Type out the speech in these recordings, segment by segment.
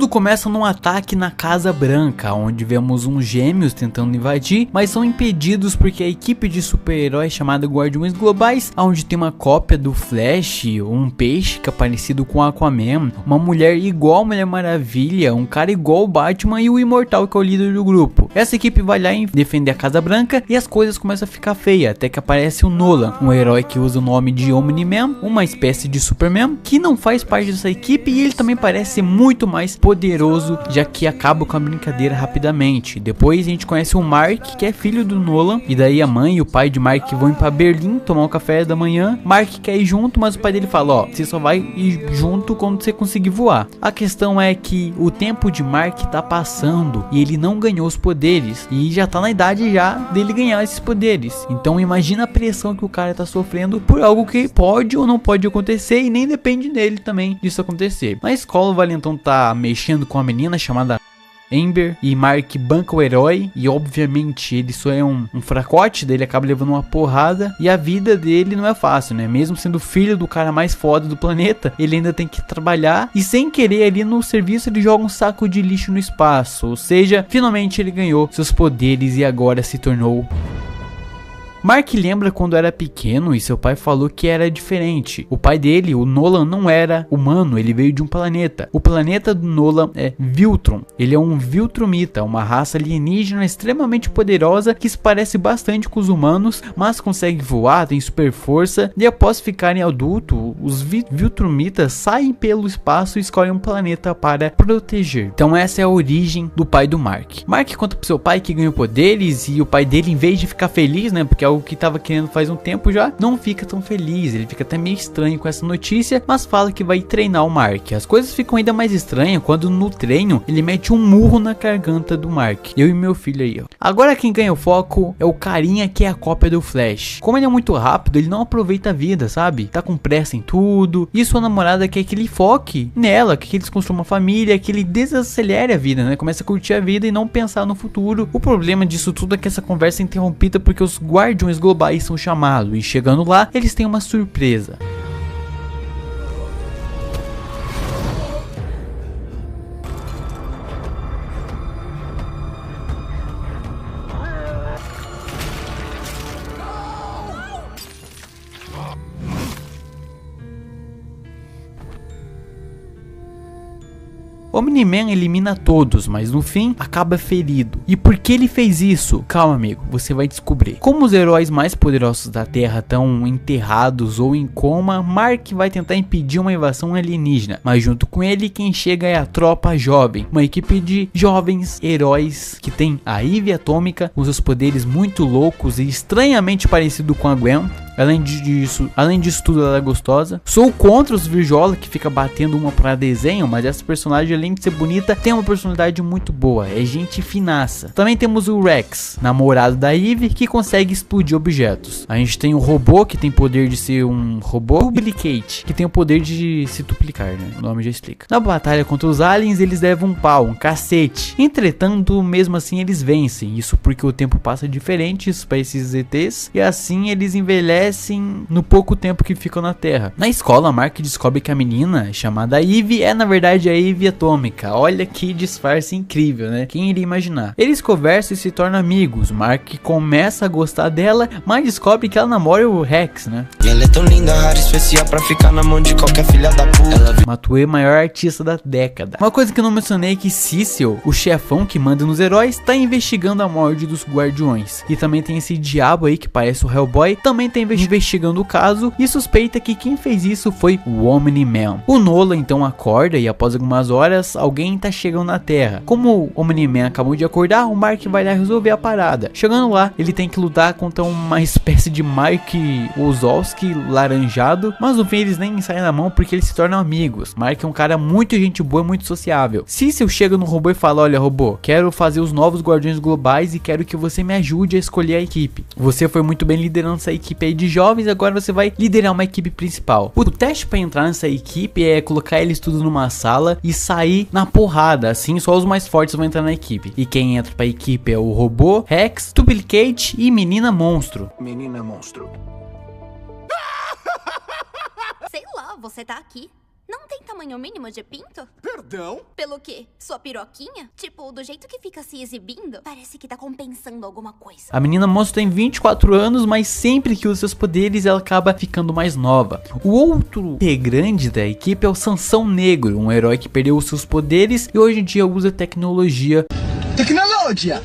Tudo começa num ataque na Casa Branca, onde vemos uns gêmeos tentando invadir, mas são impedidos porque a equipe de super-heróis chamada Guardiões Globais, onde tem uma cópia do Flash, um peixe que é parecido com Aquaman, uma mulher igual a Mulher Maravilha, um cara igual o Batman e o Imortal, que é o líder do grupo. Essa equipe vai lá e defender a Casa Branca e as coisas começam a ficar feias, até que aparece o Nolan, um herói que usa o nome de Omni-Man, uma espécie de Superman, que não faz parte dessa equipe, e ele também parece ser muito mais poderoso, já que acaba com a brincadeira rapidamente. Depois a gente conhece o Mark, que é filho do Nolan, e daí a mãe e o pai de Mark vão ir pra Berlim tomar um café da manhã. Mark quer ir junto, mas o pai dele fala, ó, você só vai ir junto quando você conseguir voar. A questão é que o tempo de Mark tá passando e ele não ganhou os poderes, e já tá na idade já dele ganhar esses poderes. Então imagina a pressão que o cara tá sofrendo por algo que pode ou não pode acontecer, e nem depende dele também disso acontecer. Na escola o Valentão tá mexendo com uma menina chamada Amber, e Mark banca o herói, e obviamente ele só é um fracote, dele acaba levando uma porrada, e a vida dele não é fácil, né? Mesmo sendo filho do cara mais foda do planeta, ele ainda tem que trabalhar, e sem querer ali no serviço ele joga um saco de lixo no espaço. Ou seja, finalmente ele ganhou seus poderes e agora se tornou... Mark lembra quando era pequeno e seu pai falou que era diferente. O pai dele, o Nolan, não era humano, ele veio de um planeta. O planeta do Nolan é Viltron. Ele é um Viltrumita, uma raça alienígena extremamente poderosa que se parece bastante com os humanos, mas consegue voar, tem super força, e após ficarem adultos, os Viltrumitas saem pelo espaço e escolhem um planeta para proteger. Então essa é a origem do pai do Mark. Mark conta pro seu pai que ganhou poderes, e o pai dele, em vez de ficar feliz, né, porque algo que tava querendo faz um tempo já, não fica tão feliz, ele fica até meio estranho com essa notícia, mas fala que vai treinar o Mark. As coisas ficam ainda mais estranhas quando no treino ele mete um murro na garganta do Mark. Eu e meu filho aí, ó. Agora quem ganha o foco é o carinha que é a cópia do Flash. Como ele é muito rápido, ele não aproveita a vida, sabe? Tá com pressa em tudo, e sua namorada quer que ele foque nela, que eles construam uma família, que ele desacelere a vida, né? Começa a curtir a vida e não pensar no futuro. O problema disso tudo é que essa conversa é interrompida porque os Guardiões Globais são chamados, e chegando lá, eles têm uma surpresa. Omni-Man elimina todos, mas no fim acaba ferido. E por que ele fez isso? Calma, amigo, você vai descobrir. Como os heróis mais poderosos da Terra estão enterrados ou em coma, Mark vai tentar impedir uma invasão alienígena, mas junto com ele quem chega é a Tropa Jovem, uma equipe de jovens heróis que tem a Ivy Atômica, com seus poderes muito loucos e estranhamente parecido com a Gwen. Além disso tudo, ela é gostosa. Sou contra os Virjola que fica batendo uma para desenho, mas essa personagem, além de ser bonita, tem uma personalidade muito boa, é gente finaça. Também temos o Rex, namorado da Eve, que consegue explodir objetos. A gente tem o robô, que tem poder de ser um robô duplicate, que tem o poder de se duplicar, né? O nome já explica. Na batalha contra os aliens, eles levam um pau, um cacete. Entretanto, mesmo assim, eles vencem. Isso porque o tempo passa diferente para esses ETs, e assim eles envelhecem no pouco tempo que ficam na Terra. Na escola, Mark descobre que a menina, chamada Eve, é na verdade a Ivy Atômica. Olha que disfarce incrível, né? Quem iria imaginar? Eles conversam e se tornam amigos. Mark começa a gostar dela, mas descobre que ela namora o Rex, né? E ela é tão linda, rara, especial pra ficar na mão de qualquer filha da puta. Matue, maior artista da década. Uma coisa que eu não mencionei é que Cecil, o chefão que manda nos heróis, tá investigando a morte dos Guardiões. E também tem esse diabo aí que parece o Hellboy, também tá investigando o caso e suspeita que quem fez isso foi o Omni-Man. O Nolan então acorda e após algumas horas alguém tá chegando na Terra. Como o Omni-Man acabou de acordar, o Mark vai lá resolver a parada. Chegando lá, ele tem que lutar contra uma espécie de Mark Wazowski laranjado, mas no fim eles nem saem na mão porque eles se tornam amigos. Mark é um cara muito gente boa e muito sociável. Cecil chega no robô e fala: olha, robô, quero fazer os novos Guardiões Globais e quero que você me ajude a escolher a equipe. Você foi muito bem liderando essa equipe aí de jovens, agora você vai liderar uma equipe principal. O teste para entrar nessa equipe é colocar eles tudo numa sala e sair na porrada, assim só os mais fortes vão entrar na equipe. E quem entra pra equipe é o robô, Rex, Duplicate e Menina Monstro. Menina Monstro. Sei lá, você tá aqui. Não tem tamanho mínimo de pinto? Perdão? Pelo quê? Sua piroquinha? Tipo, do jeito que fica se exibindo, parece que tá compensando alguma coisa. A menina monstro tem 24 anos, mas sempre que usa seus poderes ela acaba ficando mais nova. O outro integrante da equipe é o Sansão Negro, um herói que perdeu os seus poderes e hoje em dia usa tecnologia. Tecnologia!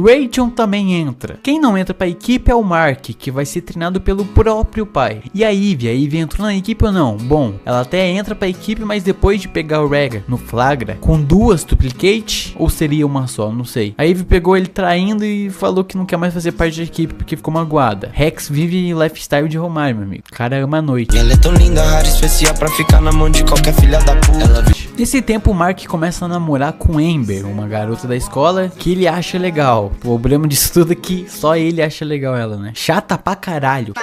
Rachel também entra. Quem não entra pra equipe é o Mark, que vai ser treinado pelo próprio pai. E a Ivy entrou na equipe ou não? Bom, ela até entra pra equipe, mas depois de pegar o Rega no flagra, com 2 duplicate, ou seria uma só, não sei. A Ivy pegou ele traindo e falou que não quer mais fazer parte da equipe porque ficou magoada. Rex vive lifestyle de Romário, meu amigo. O cara ama a noite. Ela é tão linda, rara, especial pra ficar na mão de qualquer filha da puta. Nesse tempo, o Mark começa a namorar com Amber, uma garota da escola que ele acha legal. O problema disso tudo é que só ele acha legal ela, né? Chata pra caralho.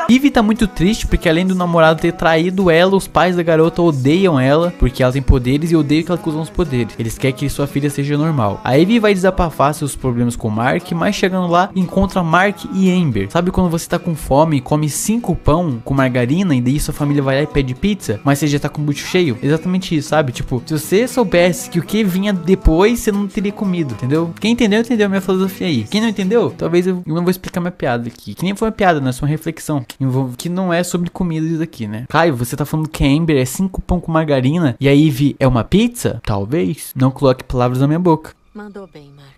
Ivy tá muito triste porque além do namorado ter traído ela, os pais da garota odeiam ela porque ela tem poderes e odeiam que ela usa os poderes. Eles querem que sua filha seja normal. A Ivy vai desabafar seus problemas com o Mark, mas chegando lá encontra Mark e Amber. Sabe quando você tá com fome e come 5 pão com margarina e daí sua família vai lá e pede pizza, mas você já tá com o bucho cheio? Exatamente isso, sabe? Tipo, se você soubesse que o que vinha depois, você não teria comido, entendeu? Quem entendeu, entendeu a minha filosofia aí. Quem não entendeu, talvez eu não vou explicar minha piada aqui. Que nem foi uma piada, né? Só uma reflexão. Que não é sobre comida isso aqui, né? Caio, você tá falando que a Amber é 5 pão com margarina e a Ivy é uma pizza? Talvez. Não coloque palavras na minha boca. Mandou bem, Mark.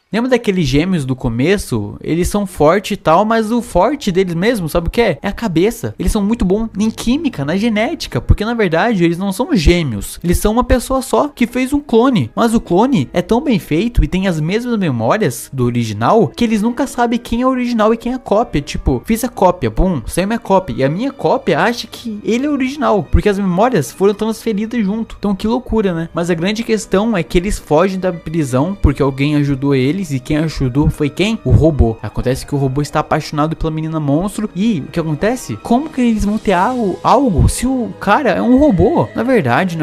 Lembra daqueles gêmeos do começo? Eles são fortes e tal, mas o forte deles mesmo, sabe o que é? É a cabeça. Eles são muito bons em química, na genética, porque na verdade eles não são gêmeos. Eles são uma pessoa só que fez um clone. Mas o clone é tão bem feito e tem as mesmas memórias do original que eles nunca sabem quem é o original e quem é a cópia. Tipo, fiz a cópia, bum, saiu minha cópia. E a minha cópia acha que ele é o original, porque as memórias foram transferidas junto. Então que loucura, né? Mas a grande questão é que eles fogem da prisão porque alguém ajudou eles. E quem ajudou foi quem? O robô. Acontece que o robô está apaixonado pela menina monstro. E o que acontece? Como que eles vão ter algo se o cara é um robô? Na verdade,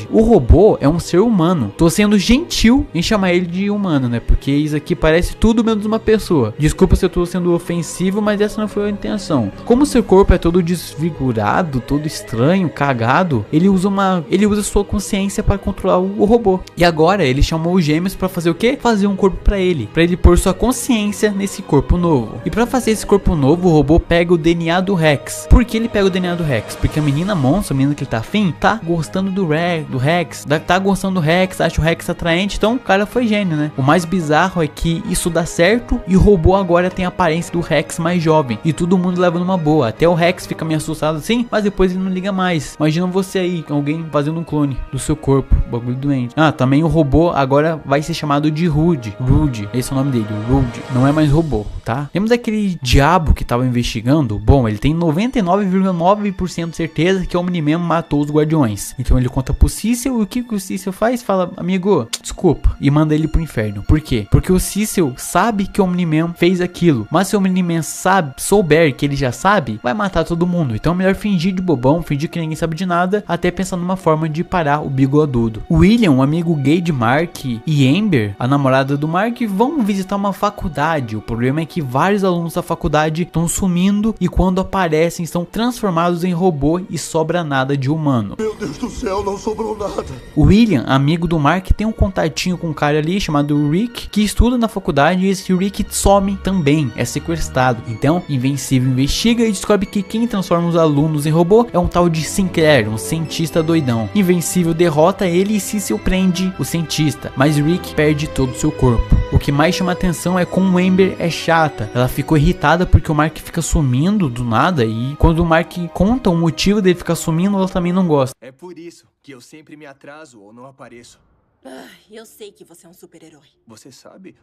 o robô é um ser humano. Tô sendo gentil em chamar ele de humano, né? Porque isso aqui parece tudo menos uma pessoa. Desculpa se eu tô sendo ofensivo, mas essa não foi a intenção. Como seu corpo é todo desfigurado, todo estranho, cagado, ele usa sua consciência para controlar o robô. E agora ele chamou os gêmeos para fazer o quê? Fazer um corpo pra ele pôr sua consciência nesse corpo novo. E pra fazer esse corpo novo, o robô pega o DNA do Rex. Por que ele pega o DNA do Rex? Porque a menina monstro, a menina que ele tá afim, tá gostando do Rex, tá gostando do Rex, acha o Rex atraente, então o cara foi gênio, né? O mais bizarro é que isso dá certo e o robô agora tem a aparência do Rex mais jovem e todo mundo leva numa boa. Até o Rex fica meio assustado assim, mas depois ele não liga mais. Imagina você aí, alguém fazendo um clone do seu corpo, bagulho doente. Ah, também o robô agora vai ser chamado de Rude, esse é o nome dele, Rude. Não é mais robô, tá? Lembra daquele diabo que tava investigando? Bom, ele tem 99,9% de certeza que o Omni-Man matou os guardiões. Então ele conta pro Cecil e o que o Cecil faz? Fala, amigo, desculpa, e manda ele pro inferno. Por quê? Porque o Cecil sabe que o Omni-Man fez aquilo, mas se o Omni-Man souber que ele já sabe, vai matar todo mundo. Então é melhor fingir de bobão, fingir que ninguém sabe de nada, até pensar numa forma de parar o bigodudo. O William, um amigo gay de Mark, e Amber, a namorada do Mark, vão visitar uma faculdade. O problema é que vários alunos da faculdade estão sumindo e quando aparecem são transformados em robô e sobra nada de humano. Meu Deus do céu, não sobrou nada. O William, amigo do Mark, tem um contatinho com um cara ali chamado Rick, que estuda na faculdade e esse Rick some também, é sequestrado. Então, Invencível investiga e descobre que quem transforma os alunos em robô é um tal de Sinclair, um cientista doidão. Invencível derrota ele e se prende o cientista, mas Rick perde todo o seu corpo. O que mais chama atenção é como Amber é chata. Ela ficou irritada porque o Mark fica sumindo do nada e quando o Mark conta o motivo dele ficar sumindo, ela também não gosta. É por isso que eu sempre me atraso ou não apareço. Eu sei que você é um super-herói. Você sabe?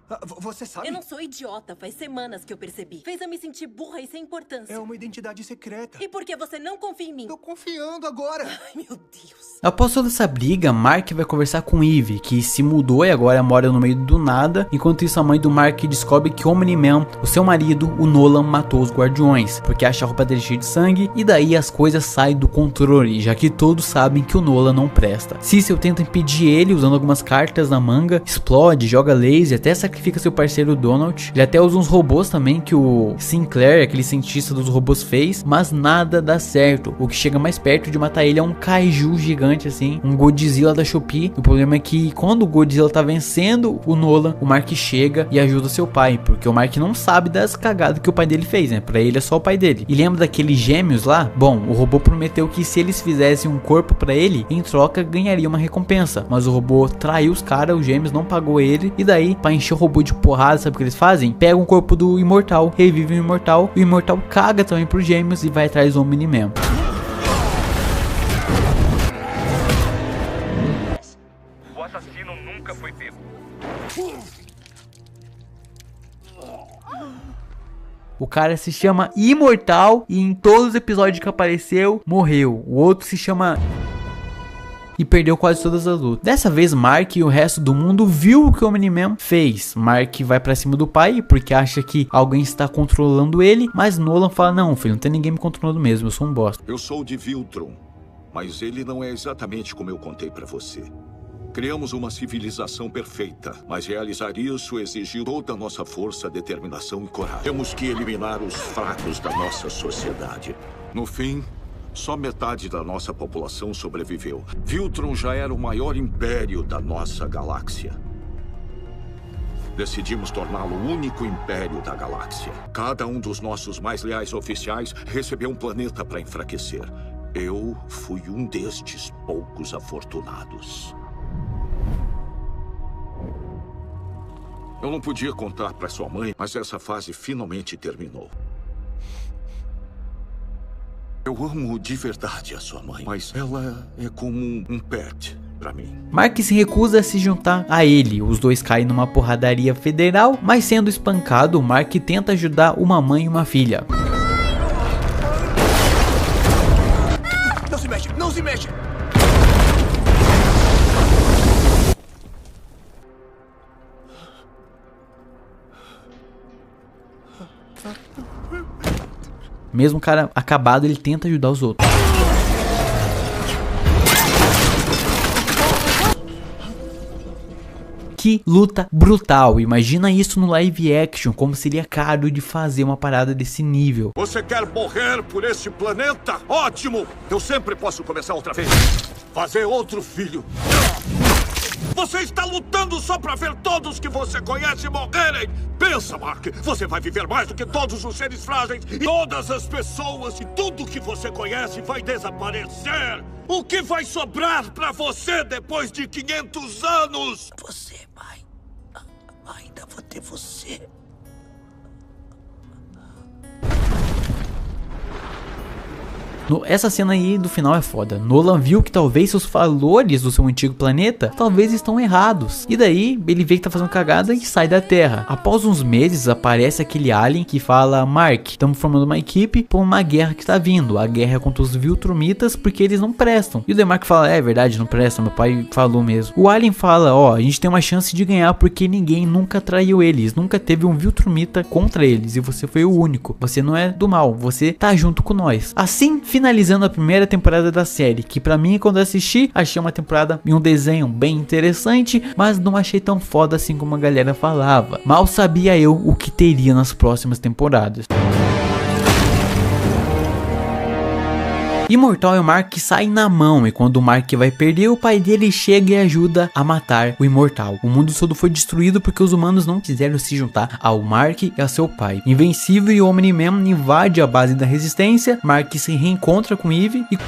Você sabe? Eu não sou idiota, faz semanas que eu percebi. Fez eu me sentir burra e sem importância. É uma identidade secreta. E por que você não confia em mim? Tô confiando agora. Ai, meu Deus. Após toda essa briga, Mark vai conversar com Ivy, que se mudou e agora mora no meio do nada. Enquanto isso, a mãe do Mark descobre que o Omni-Man, o seu marido, o Nolan, matou os guardiões, porque acha a roupa dele cheia de sangue, e daí as coisas saem do controle, já que todos sabem que o Nolan não presta. Cecil tenta impedir ele usando algumas algumas cartas na manga, explode, joga laser, até sacrifica seu parceiro Donald. Ele até usa uns robôs também que o Sinclair, aquele cientista dos robôs, fez, mas nada dá certo. O que chega mais perto de matar ele é um kaiju gigante assim, um Godzilla da Shopee. O problema é que quando o Godzilla tá vencendo o Nolan, o Mark chega e ajuda seu pai, porque o Mark não sabe das cagadas que o pai dele fez, né? Pra ele é só o pai dele. E lembra daqueles gêmeos lá? Bom, o robô prometeu que se eles fizessem um corpo pra ele, em troca ganharia uma recompensa, mas o robô traiu os caras, os gêmeos não pagou ele, e daí, pra encher o robô de porrada, sabe o que eles fazem? Pegam o corpo do Imortal, revivem o Imortal, e o Imortal caga também pros gêmeos e vai atrás do Omni-Man. O assassino nunca foi pego. O cara se chama Imortal e em todos os episódios que apareceu, morreu. O outro se chama... e perdeu quase todas as lutas. Dessa vez, Mark e o resto do mundo viu o que o Omni-Man fez. Mark vai pra cima do pai, porque acha que alguém está controlando ele, mas Nolan fala, não filho, não tem ninguém me controlando mesmo, eu sou um bosta. Eu sou de Viltron, mas ele não é exatamente como eu contei pra você. Criamos uma civilização perfeita, mas realizar isso exigiu toda a nossa força, determinação e coragem. Temos que eliminar os fracos da nossa sociedade. No fim, só metade da nossa população sobreviveu. Viltron já era o maior império da nossa galáxia. Decidimos torná-lo o único império da galáxia. Cada um dos nossos mais leais oficiais recebeu um planeta para enfraquecer. Eu fui um destes poucos afortunados. Eu não podia contar para sua mãe, mas essa fase finalmente terminou. Eu amo de verdade a sua mãe, mas ela é como um pet pra mim. Mark se recusa a se juntar a ele. Os dois caem numa porradaria federal, mas sendo espancado, Mark tenta ajudar uma mãe e uma filha. Não se mexe, não se mexe! Mesmo o cara acabado, ele tenta ajudar os outros. Que luta brutal. Imagina isso no live action, como seria caro de fazer uma parada desse nível. Você quer morrer por este planeta? Ótimo! Eu sempre posso começar outra vez. Fazer outro filho. Você está lutando só para ver todos que você conhece morrerem. Pensa, Mark, você vai viver mais do que todos os seres frágeis e todas as pessoas, e tudo que você conhece vai desaparecer. O que vai sobrar para você depois de 500 anos? Você, mãe. Ainda vou ter você. Essa cena aí do final é foda. Nolan viu que talvez seus valores do seu antigo planeta talvez estão errados. E daí ele vê que tá fazendo cagada e sai da Terra. Após uns meses aparece aquele alien que fala: Mark, estamos formando uma equipe por uma guerra que está vindo. A guerra é contra os Viltrumitas porque eles não prestam. E o Mark fala: é verdade, não presta, meu pai falou mesmo. O alien fala: ó, a gente tem uma chance de ganhar porque ninguém nunca traiu eles. Nunca teve um Viltrumita contra eles e você foi o único. Você não é do mal, você tá junto com nós. Assim, finalizando a primeira temporada da série, que pra mim, quando eu assisti, achei uma temporada e um desenho bem interessante, mas não achei tão foda assim como a galera falava. Mal sabia eu o que teria nas próximas temporadas. Imortal e o Mark saem na mão, e quando o Mark vai perder, o pai dele chega e ajuda a matar o Imortal. O mundo todo foi destruído porque os humanos não quiseram se juntar ao Mark e a seu pai. Invencível e o Omni-Man invade a base da resistência. Mark se reencontra com Eve e...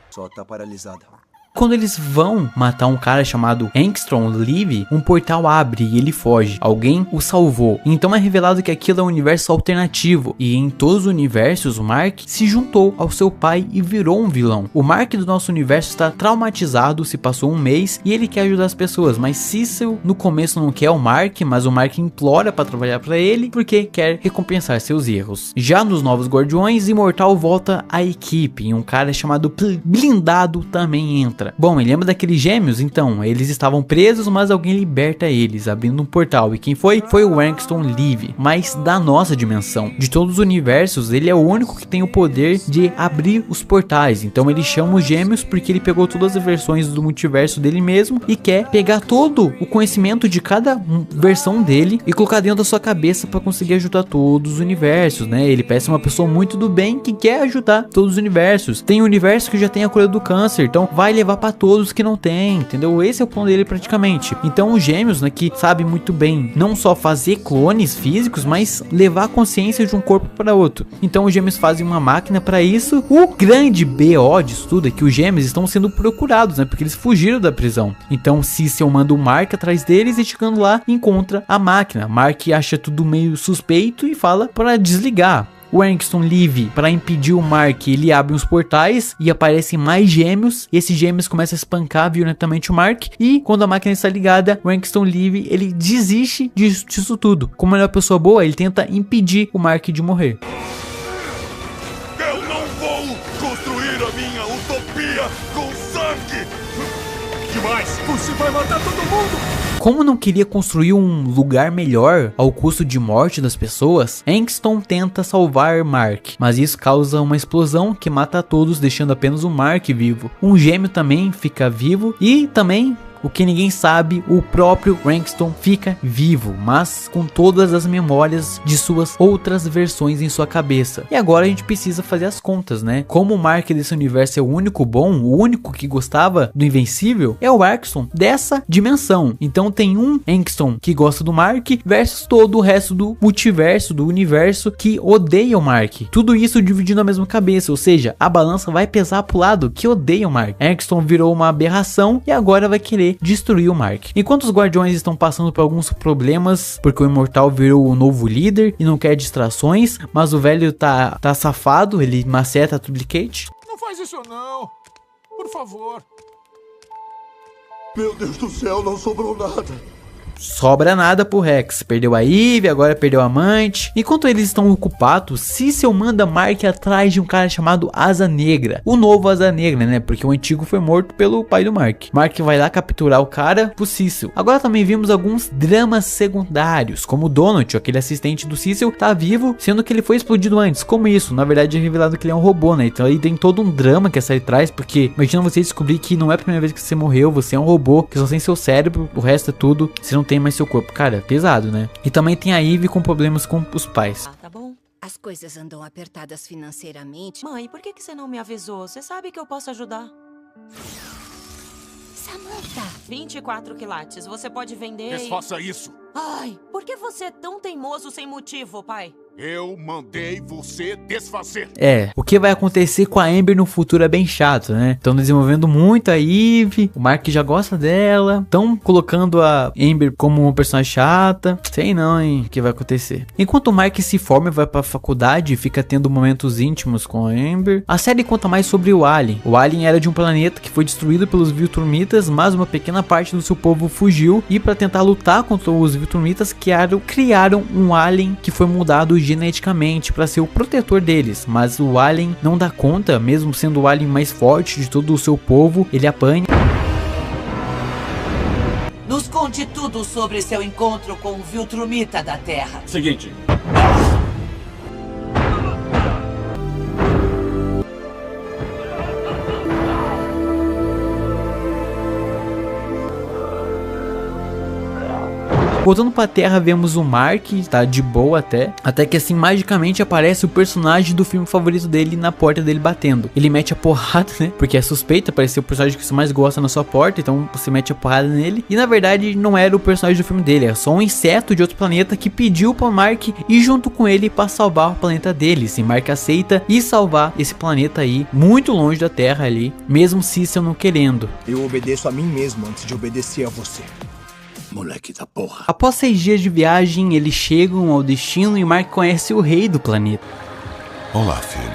Só tá paralisada. Quando eles vão matar um cara chamado Angstrom Levy, um portal abre e ele foge. Alguém o salvou. Então é revelado que aquilo é um universo alternativo. E em todos os universos, o Mark se juntou ao seu pai e virou um vilão. O Mark do nosso universo está traumatizado, se passou um mês e ele quer ajudar as pessoas. Mas Cecil no começo não quer o Mark, mas o Mark implora para trabalhar para ele porque quer recompensar seus erros. Já nos Novos Guardiões, Imortal volta à equipe e um cara chamado Blindado também entra. encontra? Bom, ele lembra daqueles gêmeos? Então, eles estavam presos, mas alguém liberta eles, abrindo um portal. E quem foi? Foi o Langston Live, mas da nossa dimensão. De todos os universos, ele é o único que tem o poder de abrir os portais. Então ele chama os gêmeos porque ele pegou todas as versões do multiverso dele mesmo e quer pegar todo o conhecimento de cada versão dele e colocar dentro da sua cabeça para conseguir ajudar todos os universos, né? Ele parece uma pessoa muito do bem que quer ajudar todos os universos. Tem um universo que já tem a cura do câncer, então vai levar para todos que não tem, entendeu? Esse é o plano dele praticamente. Então os gêmeos, né, que sabem muito bem não só fazer clones físicos, mas levar a consciência de um corpo para outro. Então os gêmeos fazem uma máquina para isso. O grande BO disso tudo é que os gêmeos estão sendo procurados, né, porque eles fugiram da prisão. Então Cecil manda o Mark atrás deles e chegando lá encontra a máquina. Mark acha tudo meio suspeito e fala para desligar. O Langston Live, para impedir o Mark, ele abre uns portais e aparecem mais gêmeos. E esses gêmeos começam a espancar violentamente o Mark. E quando a máquina está ligada, o Langston Live, ele desiste disso tudo. Como ele é uma pessoa boa, ele tenta impedir o Mark de morrer. Eu não vou construir a minha utopia com sangue! Demais! Você vai matar todo mundo! Como não queria construir um lugar melhor ao custo de morte das pessoas, Langston tenta salvar Mark, mas isso causa uma explosão que mata a todos, deixando apenas o Mark vivo. Um gêmeo também fica vivo e também, o que ninguém sabe, o próprio Langston fica vivo, mas com todas as memórias de suas outras versões em sua cabeça. E agora a gente precisa fazer as contas, né? Como o Mark desse universo é o único bom, o único que gostava do Invencível, é o Langston dessa dimensão. Então tem um Langston que gosta do Mark versus todo o resto do multiverso, do universo, que odeia o Mark. Tudo isso dividindo a mesma cabeça, ou seja, a balança vai pesar pro lado que odeia o Mark. Langston virou uma aberração e agora vai querer destruir o Mark. Enquanto os guardiões estão passando por alguns problemas, porque o Imortal virou o novo líder e não quer distrações, mas o velho tá safado, ele maceta a Duplicate. Não faz isso não! Por favor! Meu Deus do céu, não sobrou nada! Sobra nada pro Rex, perdeu a Eve, agora perdeu a amante. Enquanto eles estão ocupados, Cecil manda Mark atrás de um cara chamado Asa Negra, o novo Asa Negra, né, porque o antigo foi morto pelo pai do Mark. Mark vai lá capturar o cara pro Cecil. Agora também vimos alguns dramas secundários, como o Donald, aquele assistente do Cecil, tá vivo, sendo que ele foi explodido antes. Como isso? Na verdade é revelado que ele é um robô, né, então aí tem todo um drama que a série traz, porque imagina você descobrir que não é a primeira vez que você morreu, você é um robô, que só tem seu cérebro, o resto é tudo, você não tem mais seu corpo. Cara, pesado, né? E também tem a Eve com problemas com os pais. Tá bom. As coisas andam apertadas financeiramente. Mãe, por que você não me avisou? Você sabe que eu posso ajudar. Samantha! 24 quilates. Você pode vender Desfaça isso! Ai, por que você é tão teimoso sem motivo, pai? Eu mandei você desfazer. O que vai acontecer com a Amber no futuro é bem chato, né? Estão desenvolvendo muito a Eve, o Mark já gosta dela, estão colocando a Amber como uma personagem chata. Sei não, hein, o que vai acontecer. Enquanto o Mark se forma e vai pra faculdade e fica tendo momentos íntimos com a Amber, a série conta mais sobre o Alien. O Alien era de um planeta que foi destruído pelos Viltrumitas, mas uma pequena parte do seu povo fugiu e para tentar lutar contra os Viltrumitas criaram um Alien que foi mudado geneticamente para ser o protetor deles, mas o Alien não dá conta, mesmo sendo o Alien mais forte de todo o seu povo, ele apanha. Nos conte tudo sobre seu encontro com o Viltrumita da Terra. Seguinte. Voltando pra Terra, vemos o Mark, tá de boa até que assim, magicamente aparece o personagem do filme favorito dele na porta dele batendo. Ele mete a porrada, né, porque é suspeito, apareceu o personagem que você mais gosta na sua porta, então você mete a porrada nele. E na verdade não era o personagem do filme dele, é só um inseto de outro planeta que pediu pra Mark ir junto com ele pra salvar o planeta dele. E Mark aceita e salvar esse planeta aí, muito longe da Terra ali, mesmo Cecil não querendo. Eu obedeço a mim mesmo antes de obedecer a você. Moleque da porra. Após 6 dias de viagem, eles chegam ao destino e Mark conhece o rei do planeta. Olá, filho.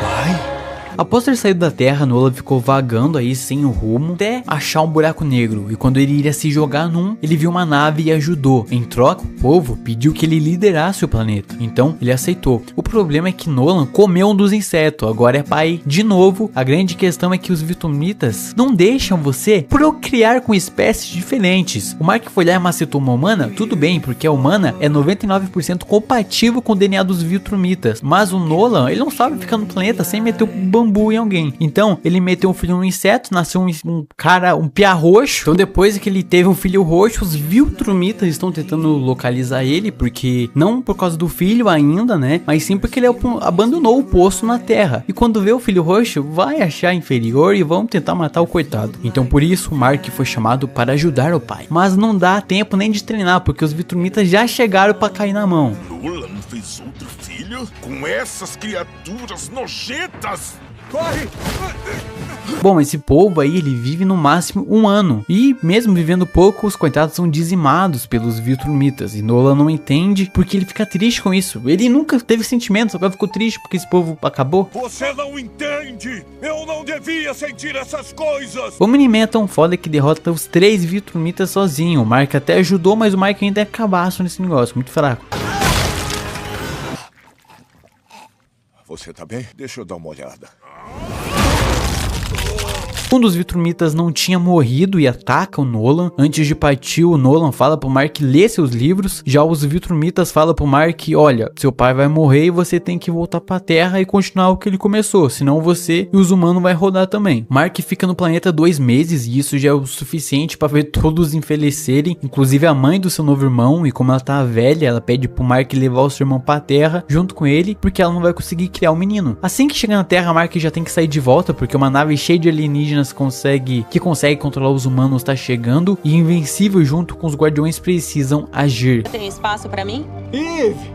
Pai? Após ter saído da Terra, Nolan ficou vagando aí sem o rumo até achar um buraco negro, e quando ele iria se jogar num, ele viu uma nave e ajudou. Em troca, o povo pediu que ele liderasse o planeta, então ele aceitou. O problema é que Nolan comeu um dos insetos, agora é pai de novo. A grande questão é que os Viltrumitas não deixam você procriar com espécies diferentes. O Mark foi lá e macetou uma humana, tudo bem, porque a humana é 99% compatível com o DNA dos Viltrumitas, mas o Nolan, ele não sabe ficar no planeta sem meter um bambu em alguém. Então, ele meteu um filho no inseto, nasceu um piá roxo. Então, depois que ele teve um filho roxo, os Viltrumitas estão tentando localizar ele, porque não por causa do filho ainda, né, mas sim porque ele abandonou o poço na Terra. E quando vê o filho roxo, vai achar inferior e vão tentar matar o coitado. Então, por isso, o Mark foi chamado para ajudar o pai. Mas não dá tempo nem de treinar, porque os Viltrumitas já chegaram para cair na mão. Nolan fez outro filho? Com essas criaturas nojentas? Corre! Bom, esse povo aí, ele vive no máximo 1 ano. E mesmo vivendo pouco, os coitados são dizimados pelos Viltrumitas. E Nolan não entende porque ele fica triste com isso. Ele nunca teve sentimentos, agora ficou triste porque esse povo acabou. Você não entende! Eu não devia sentir essas coisas! O Mini-Man é tão foda que derrota os 3 Viltrumitas sozinho. O Mark até ajudou, mas o Mark ainda é cabaço nesse negócio, muito fraco. Você tá bem? Deixa eu dar uma olhada. Um dos Viltrumitas não tinha morrido e ataca o Nolan. Antes de partir, o Nolan fala pro Mark ler seus livros. Já os Viltrumitas falam pro Mark: olha, seu pai vai morrer e você tem que voltar pra Terra e continuar o que ele começou, senão você e os humanos vai rodar também. Mark fica no planeta 2 meses e isso já é o suficiente para ver todos envelhecerem, inclusive a mãe do seu novo irmão. E como ela tá velha, ela pede pro Mark levar o seu irmão pra Terra junto com ele, porque ela não vai conseguir criar um menino. Assim que chega na Terra, Mark já tem que sair de volta, porque uma nave cheia de alienígenas que consegue controlar os humanos tá chegando, e Invencível junto com os Guardiões precisam agir. Tem espaço pra mim? Eve!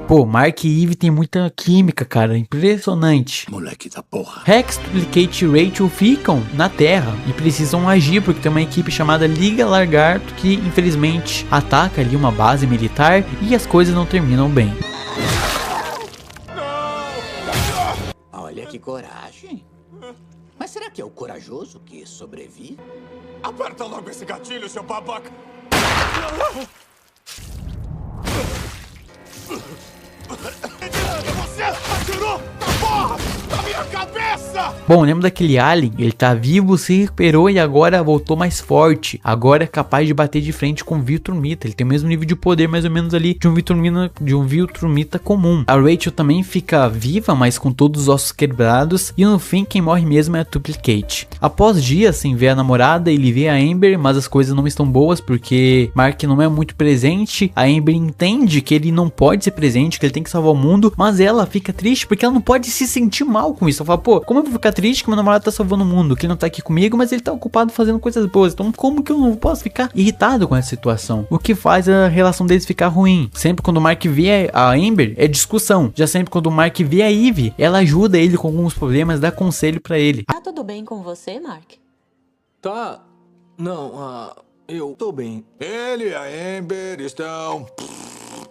Pô, Mark e Eve tem muita química, cara, impressionante. Moleque da porra. Rex, Duplicate e Rachel ficam na Terra e precisam agir porque tem uma equipe chamada Liga Lagarto que infelizmente ataca ali uma base militar e as coisas não terminam bem. Olha que coragem. Mas será que é o corajoso que sobrevive? Aperta logo esse gatilho, seu babaca! Você atirou na porra da minha cabeça! Bom, lembra daquele alien? Ele tá vivo, se recuperou e agora voltou mais forte. Agora é capaz de bater de frente com o Viltrumita. Ele tem o mesmo nível de poder mais ou menos ali de um Viltrumita comum. A Rachel também fica viva, mas com todos os ossos quebrados. E no fim, quem morre mesmo é a Duplicate. Após dias sem ver a namorada, ele vê a Amber, mas as coisas não estão boas porque Mark não é muito presente. A Amber entende que ele não pode ser presente, que ele tem que salvar o mundo, mas ela fica triste porque ela não pode se sentir mal com isso. Ela fala, pô, como eu vou ficar triste que meu namorado tá salvando o mundo, que ele não tá aqui comigo, mas ele tá ocupado fazendo coisas boas, então como que eu não posso ficar irritado com essa situação? O que faz a relação deles ficar ruim. Sempre quando o Mark vê a Amber, é discussão. Já sempre quando o Mark vê a Eve, ela ajuda ele com alguns problemas, dá conselho pra ele. Tá tudo bem com você, Mark? Tá. Não, eu tô bem. Ele e a Amber estão...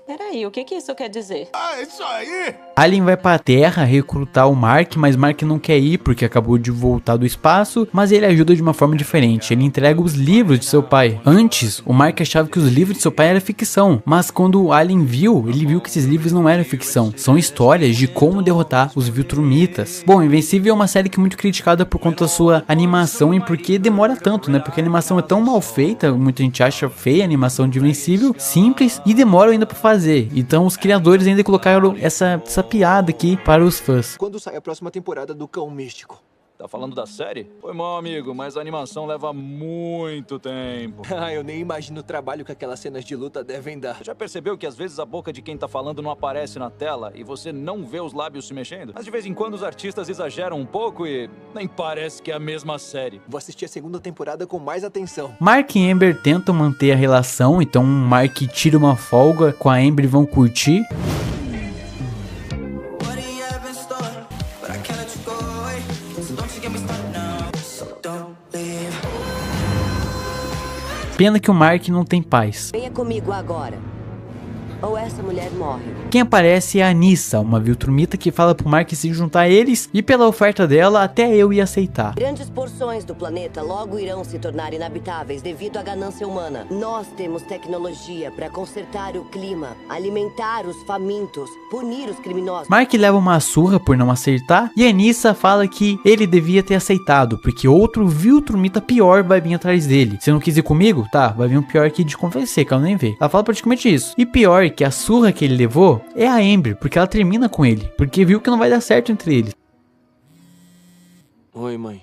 Peraí, o que isso quer dizer? Ah, isso aí! Alien vai pra Terra recrutar o Mark, mas Mark não quer ir porque acabou de voltar do espaço, mas ele ajuda de uma forma diferente. Ele entrega os livros de seu pai. Antes, o Mark achava que os livros de seu pai eram ficção, mas quando o Alien viu, ele viu que esses livros não eram ficção. São histórias de como derrotar os Viltrumitas. Bom, Invencível é uma série que é muito criticada por conta da sua animação e porque demora tanto, né? Porque a animação é tão mal feita, muita gente acha feia a animação de Invencível, simples, e demora ainda pra fazer. Então os criadores ainda colocaram essa piada aqui para os fãs. Quando sai a próxima temporada do Cão Místico? Tá falando da série? Foi mal, amigo, mas a animação leva muito tempo. Eu nem imagino o trabalho que aquelas cenas de luta devem dar. Já percebeu que às vezes a boca de quem tá falando não aparece na tela e você não vê os lábios se mexendo? Mas de vez em quando os artistas exageram um pouco e nem parece que é a mesma série. Vou assistir a segunda temporada com mais atenção. Mark e Amber tentam manter a relação, então Mark tira uma folga com a Amber e vão curtir. Pena que o Mark não tem paz. Venha comigo agora. ou essa mulher morre. Quem aparece é a Anissa, uma Viltrumita que fala pro Mark se juntar a eles, e pela oferta dela até eu ia aceitar. Grandes porções do planeta logo irão se tornar inabitáveis devido à ganância humana. Nós temos tecnologia para consertar o clima, alimentar os famintos, punir os criminosos. Mark leva uma surra por não acertar, e a Anissa fala que ele devia ter aceitado, porque outro Viltrumita pior vai vir atrás dele. Você não quis ir comigo? Tá, vai vir um pior aqui de convencer, que ela nem vê. Ela fala praticamente isso. E pior que a surra que ele levou é a Amber, porque ela termina com ele, porque viu que não vai dar certo entre eles. Oi, mãe.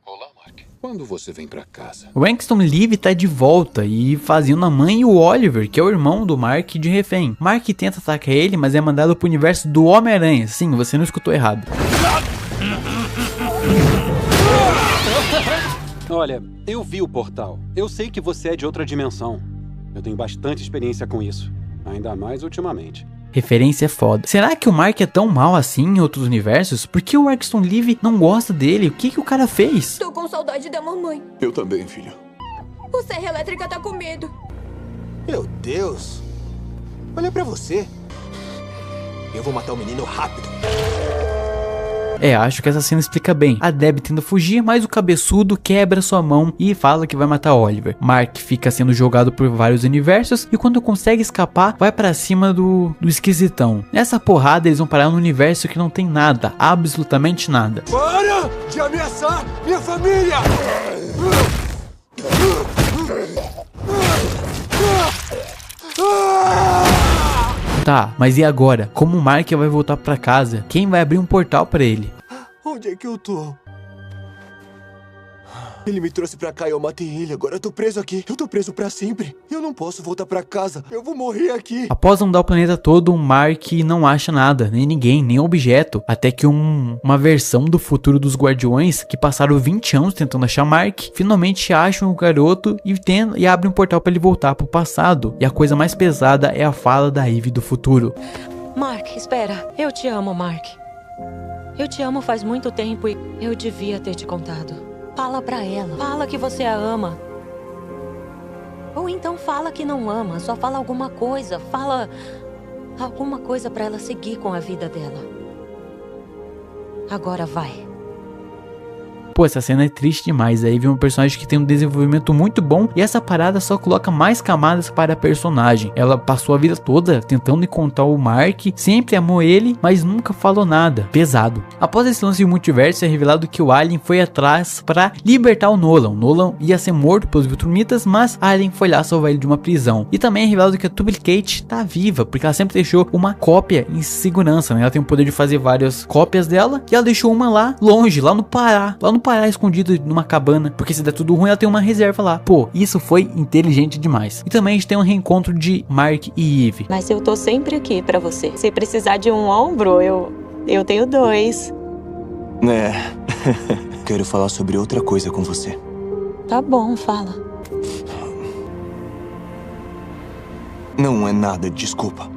Olá, Mark. Quando você vem pra casa? O Langston Live tá de volta e fazendo a mãe e o Oliver, que é o irmão do Mark, de refém. Mark tenta atacar ele, mas é mandado pro universo do Homem-Aranha. Sim, você não escutou errado. Olha, eu vi o portal. Eu sei que você é de outra dimensão. Eu tenho bastante experiência com isso. Ainda mais ultimamente. Referência é foda. Será que o Mark é tão mal assim em outros universos? Por que o Langston Live não gosta dele? O que o cara fez? Tô com saudade da mamãe. Eu também, filho. O Serra Elétrica tá com medo. Meu Deus. Olha pra você. Eu vou matar o menino rápido. É, acho que essa cena explica bem. A Deb tenta fugir, mas o cabeçudo quebra sua mão e fala que vai matar Oliver. Mark fica sendo jogado por vários universos e quando consegue escapar, vai pra cima do esquisitão. Nessa porrada, eles vão parar num universo que não tem nada, absolutamente nada. Para de ameaçar minha família! Tá, mas e agora? Como o Mark vai voltar pra casa? Quem vai abrir um portal pra ele? Onde é que eu tô? Ele me trouxe pra cá e eu matei ele. Agora eu tô preso aqui. Eu tô preso pra sempre. Eu não posso voltar pra casa. Eu vou morrer aqui. Após andar o planeta todo, o Mark não acha nada, nem ninguém, nem objeto. Até que uma versão do futuro dos Guardiões, que passaram 20 anos tentando achar Mark, finalmente acham o garoto e abre um portal pra ele voltar pro passado. E a coisa mais pesada é a fala da Eve do futuro. Mark, espera. Eu te amo, Mark. Eu te amo faz muito tempo e eu devia ter te contado. Fala pra ela. Fala que você a ama. Ou então fala que não ama. Só fala alguma coisa. Fala alguma coisa pra ela seguir com a vida dela. Agora vai. Pô, essa cena é triste demais. Aí vem um personagem que tem um desenvolvimento muito bom e essa parada só coloca mais camadas para a personagem. Ela passou a vida toda tentando encontrar o Mark, sempre amou ele, mas nunca falou nada. Pesado. Após esse lance de multiverso, é revelado que o Alien foi atrás para libertar o Nolan. O Nolan ia ser morto pelos Viltrumitas, mas Alien foi lá salvar ele de uma prisão. E também é revelado que a Duplicate tá viva, porque ela sempre deixou uma cópia em segurança, né? Ela tem o poder de fazer várias cópias dela e ela deixou uma lá longe, lá no Pará. Parar escondido numa cabana, porque se der tudo ruim ela tem uma reserva lá. Pô, isso foi inteligente demais. E também a gente tem um reencontro de Mark e Eve. Mas eu tô sempre aqui pra você. Se precisar de um ombro, eu tenho 2. Quero falar sobre outra coisa com você. Tá bom, fala. Não é nada, desculpa.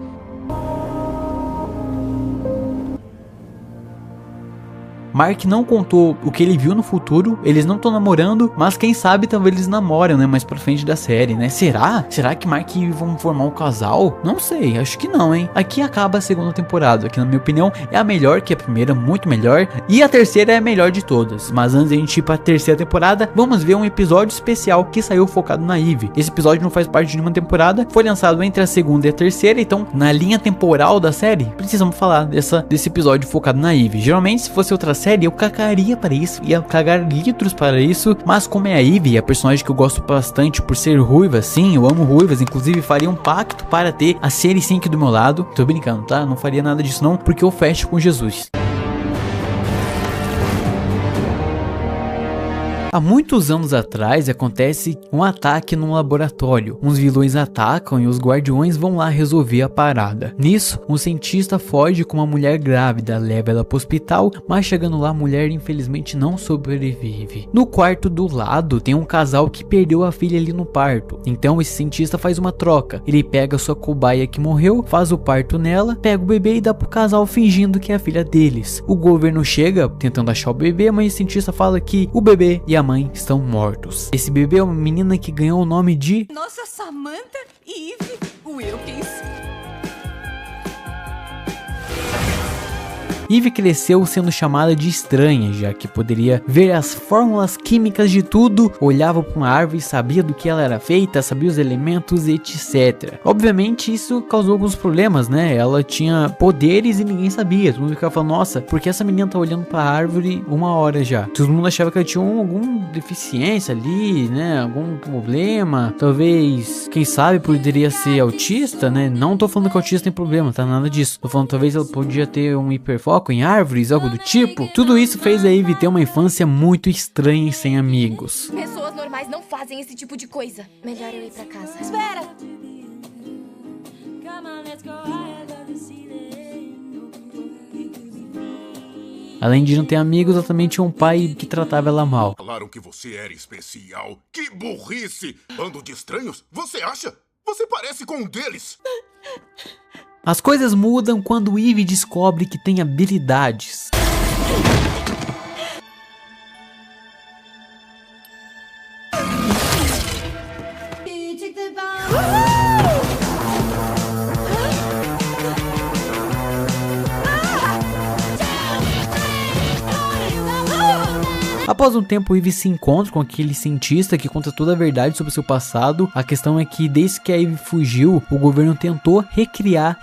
Mark não contou o que ele viu no futuro, eles não estão namorando, mas quem sabe talvez eles namoram, né, mais pra frente da série, né? Será que Mark e Eve vão formar um casal? Não sei, acho que não, hein? Aqui acaba a segunda temporada, que na minha opinião é a melhor que a primeira, muito melhor, e a terceira é a melhor de todas. Mas antes de a gente ir pra terceira temporada, vamos ver um episódio especial que saiu focado na Eve. Esse episódio não faz parte de nenhuma temporada, foi lançado entre a segunda e a terceira, então na linha temporal da série, precisamos falar desse episódio focado na Eve. Geralmente, se fosse outra série, eu cagaria para isso, ia cagar litros para isso, mas como é a Eve, a personagem que eu gosto bastante por ser ruiva, sim, eu amo ruivas, inclusive faria um pacto para ter a série 5 do meu lado. Tô brincando, tá? Não faria nada disso não, porque eu fecho com Jesus. Há muitos anos atrás acontece um ataque num laboratório. Uns vilões atacam e os guardiões vão lá resolver a parada. Nisso, um cientista foge com uma mulher grávida, leva ela pro hospital, mas chegando lá a mulher infelizmente não sobrevive. No quarto do lado tem um casal que perdeu a filha ali no parto. Então esse cientista faz uma troca. Ele pega sua cobaia que morreu, faz o parto nela, pega o bebê e dá pro casal fingindo que é a filha deles. O governo chega tentando achar o bebê, mas o cientista fala que o bebê e a mãe estão mortos. Esse bebê é uma menina que ganhou o nome de... Nossa, Samantha e Eve Wilkins. Eve cresceu sendo chamada de estranha, já que poderia ver as fórmulas químicas de tudo, olhava para uma árvore, sabia do que ela era feita, sabia os elementos, etc. Obviamente isso causou alguns problemas, né? Ela tinha poderes e ninguém sabia. Todo mundo ficava falando, nossa, por que essa menina tá olhando para a árvore 1 hora já? Todo mundo achava que ela tinha alguma deficiência ali, né? Algum problema, talvez, quem sabe poderia ser autista, né? Não tô falando que autista tem problema, tá? Nada disso. Tô falando talvez ela podia ter um hiperfoco em árvores, algo do tipo. Tudo isso fez a Eve ter uma infância muito estranha e sem amigos. Pessoas normais não fazem esse tipo de coisa. Melhor eu ir pra casa. Espera! Além de não ter amigos, ela também tinha um pai que tratava ela mal. Falaram que você era especial. Que burrice! Bando de estranhos? Você acha? Você parece com um deles. As coisas mudam quando Eve descobre que tem habilidades. Após um tempo, Eve se encontra com aquele cientista que conta toda a verdade sobre seu passado. A questão é que desde que a Eve fugiu, o governo tentou replicar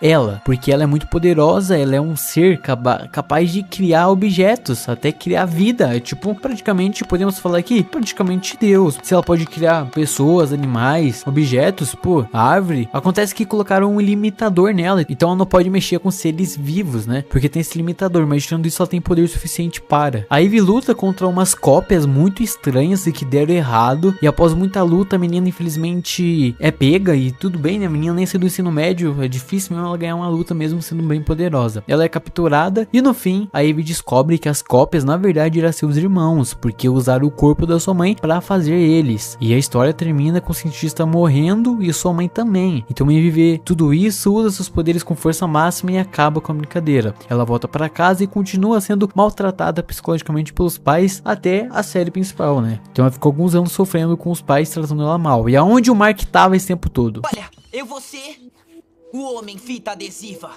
ela, porque ela é muito poderosa, ela é um ser capaz de criar objetos, até criar vida. É tipo, praticamente, podemos falar aqui, praticamente Deus. Se ela pode criar pessoas, animais, objetos, pô, árvore. Acontece que colocaram um limitador nela, então ela não pode mexer com seres vivos, né? Porque tem esse limitador, mas tirando isso ela tem poder suficiente para. A Eve luta contra umas cópias muito estranhas e que deram errado, e após muita luta a menina infelizmente é pega, e tudo bem, né? A menina nem saiu do ensino médio, é difícil mesmo ela ganhar uma luta mesmo sendo bem poderosa. Ela é capturada e no fim a Eve descobre que as cópias na verdade eram seus irmãos, porque usaram o corpo da sua mãe para fazer eles, e a história termina com o cientista morrendo e sua mãe também. Então Eve vê tudo isso, usa seus poderes com força máxima e acaba com a brincadeira. Ela volta para casa e continua sendo maltratada psicologicamente pelos pais até a série principal, né? Então ela ficou alguns anos sofrendo com os pais tratando ela mal. E aonde o Mark tava esse tempo todo? Olha, eu vou ser o homem fita adesiva.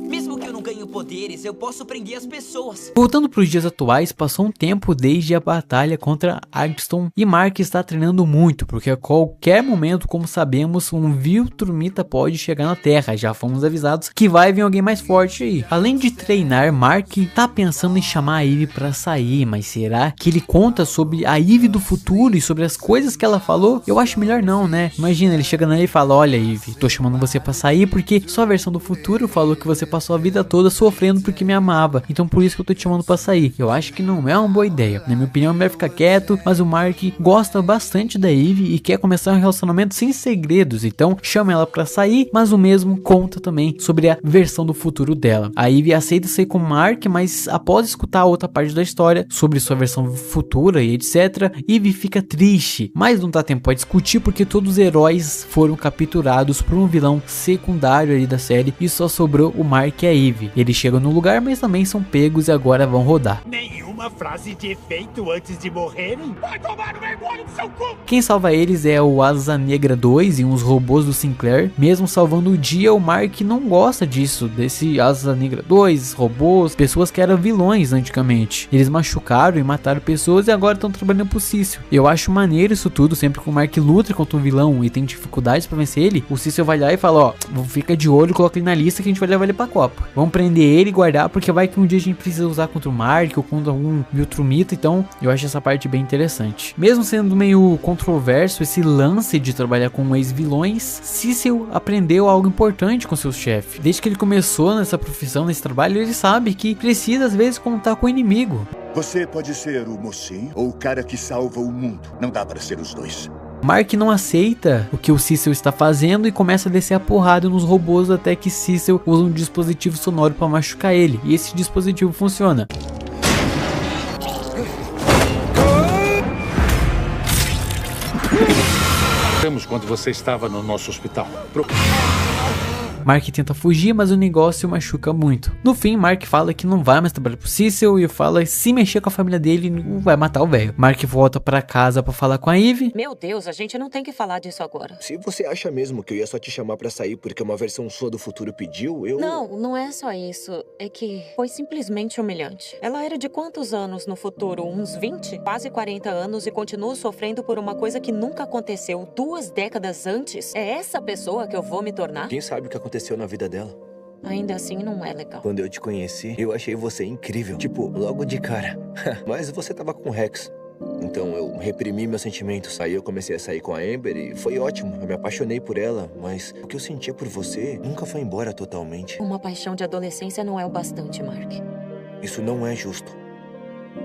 Mesmo que eu não ganhe poderes, eu posso prender as pessoas. Voltando para os dias atuais, passou um tempo desde a batalha contra Arkston e Mark está treinando muito, porque a qualquer momento, como sabemos, um Viltrumita pode chegar na Terra. Já fomos avisados que vai vir alguém mais forte aí. Além de treinar, Mark tá pensando em chamar a Eve para sair, mas será que ele conta sobre a Eve do futuro e sobre as coisas que ela falou? Eu acho melhor não, né? Imagina, ele chega nela e fala, olha Eve, tô chamando você para sair porque sua versão do futuro falou que você passou a vida toda sofrendo porque me amava, então por isso que eu tô te chamando pra sair. Eu acho que não é uma boa ideia. Na minha opinião, é melhor ficar quieto, mas o Mark gosta bastante da Eve e quer começar um relacionamento sem segredos, então chama ela pra sair, mas o mesmo conta também sobre a versão do futuro dela. A Eve aceita sair com o Mark, mas após escutar a outra parte da história sobre sua versão futura e etc, Eve fica triste, mas não dá tempo pra discutir porque todos os heróis foram capturados por um vilão secundário ali da série e só sobrou o Mark e a Eve. Eles chegam no lugar, mas também são pegos e agora vão rodar. Nenhuma frase de efeito antes de morrerem? Vai tomar no embolho do seu cu! Quem salva eles é o Asa Negra 2 e uns robôs do Sinclair. Mesmo salvando o dia, o Mark não gosta disso, desse Asa Negra 2, robôs, pessoas que eram vilões antigamente. Eles machucaram e mataram pessoas e agora estão trabalhando pro Cecil. Eu acho maneiro isso tudo, sempre que o Mark luta contra um vilão e tem dificuldades pra vencer ele, o Cecil vai lá e fala, ó, fica de olho, coloca ele na lista que a gente vai levar ele pra Copa. Vamos prender ele e guardar, porque vai que um dia a gente precisa usar contra o Mark ou contra algum Viltrumita, então eu acho essa parte bem interessante. Mesmo sendo meio controverso esse lance de trabalhar com ex-vilões, Cecil aprendeu algo importante com seu chefe. Desde que ele começou nessa profissão, nesse trabalho, ele sabe que precisa às vezes contar com o inimigo. Você pode ser o mocinho ou o cara que salva o mundo. Não dá para ser os dois. Mark não aceita o que o Cecil está fazendo e começa a descer a porrada nos robôs até que Cecil usa um dispositivo sonoro para machucar ele. E esse dispositivo funciona. Temos quando você estava no nosso hospital. Mark tenta fugir, mas o negócio machuca muito. No fim, Mark fala que não vai mais trabalhar pro Cecil e fala que se mexer com a família dele, não vai matar o velho. Mark volta pra casa pra falar com a Eve. Meu Deus, a gente não tem que falar disso agora. Se você acha mesmo que eu ia só te chamar pra sair porque uma versão sua do futuro pediu, eu... Não é só isso. É que foi simplesmente humilhante. Ela era de quantos anos no futuro? Uns 20? Quase 40 anos e continua sofrendo por uma coisa que nunca aconteceu 2 décadas antes? É essa pessoa que eu vou me tornar? Quem sabe o que aconteceu na vida dela? Ainda assim, não é legal. Quando eu te conheci, eu achei você incrível. Tipo, logo de cara. Mas você tava com o Rex. Então eu reprimi meus sentimentos. Aí eu comecei a sair com a Amber e foi ótimo. Eu me apaixonei por ela, mas o que eu sentia por você nunca foi embora totalmente. Uma paixão de adolescência não é o bastante, Mark. Isso não é justo.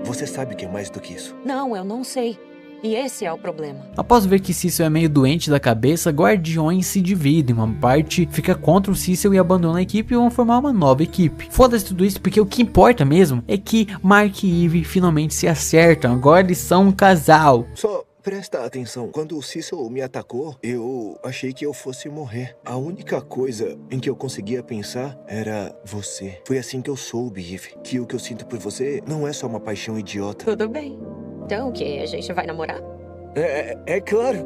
Você sabe que é mais do que isso. Não, eu não sei. E esse é o problema. Após ver que Cecil é meio doente da cabeça, Guardiões se dividem. Uma parte fica contra o Cecil e abandona a equipe e vão formar uma nova equipe. Foda-se tudo isso, porque o que importa mesmo é que Mark e Eve finalmente se acertam. Agora eles são um casal. Só presta atenção. Quando o Cecil me atacou, eu achei que eu fosse morrer. A única coisa em que eu conseguia pensar era você. Foi assim que eu soube, Eve, que o que eu sinto por você não é só uma paixão idiota. Tudo bem. Então o que? A gente vai namorar? É claro.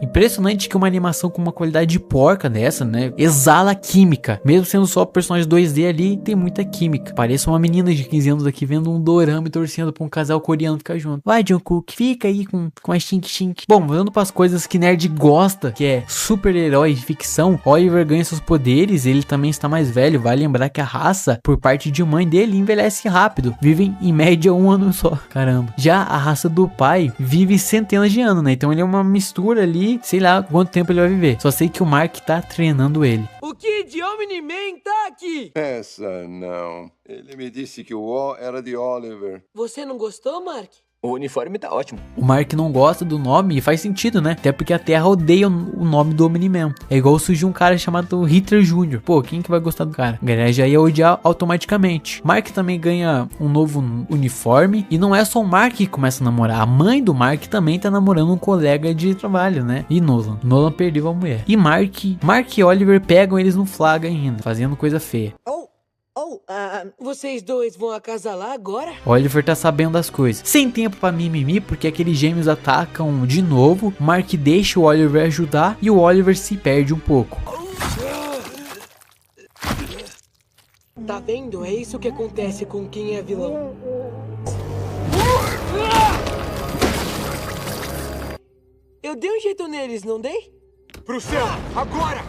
Impressionante que uma animação com uma qualidade de porca dessa, né, exala química. Mesmo sendo só personagem 2D ali, tem muita química. Parece uma menina de 15 anos aqui vendo um dorama e torcendo pra um casal coreano ficar junto. Vai, Jungkook, fica aí com a xink. Bom, voltando pras coisas que nerd gosta, que é super-herói de ficção, Oliver ganha seus poderes, ele também está mais velho. Vale lembrar que a raça, por parte de mãe dele, envelhece rápido. Vivem em média 1 ano só. Caramba. Já a raça do pai vive centenas de anos, né? Então ele é uma mistura ali. Sei lá quanto tempo ele vai viver. Só sei que o Mark tá treinando ele. O Kid Omni-Man tá aqui! Essa não. Ele me disse que o O era de Oliver. Você não gostou, Mark? O uniforme tá ótimo. O Mark não gosta do nome e faz sentido, né? Até porque a Terra odeia o nome do Omni-Man. É igual surgir um cara chamado Hitler Jr. Pô, quem que vai gostar do cara? A galera já ia odiar automaticamente. Mark também ganha um novo uniforme. E não é só o Mark que começa a namorar. A mãe do Mark também tá namorando um colega de trabalho, né? E Nolan. Nolan perdeu a mulher. E Mark e Oliver pegam eles no flagra ainda, fazendo coisa feia. Vocês dois vão acasalar agora? Oliver tá sabendo das coisas. Sem tempo pra mimimi, porque aqueles gêmeos atacam de novo. Mark deixa o Oliver ajudar e o Oliver se perde um pouco. Tá vendo? É isso que acontece com quem é vilão. Eu dei um jeito neles, não dei? Pro céu, agora!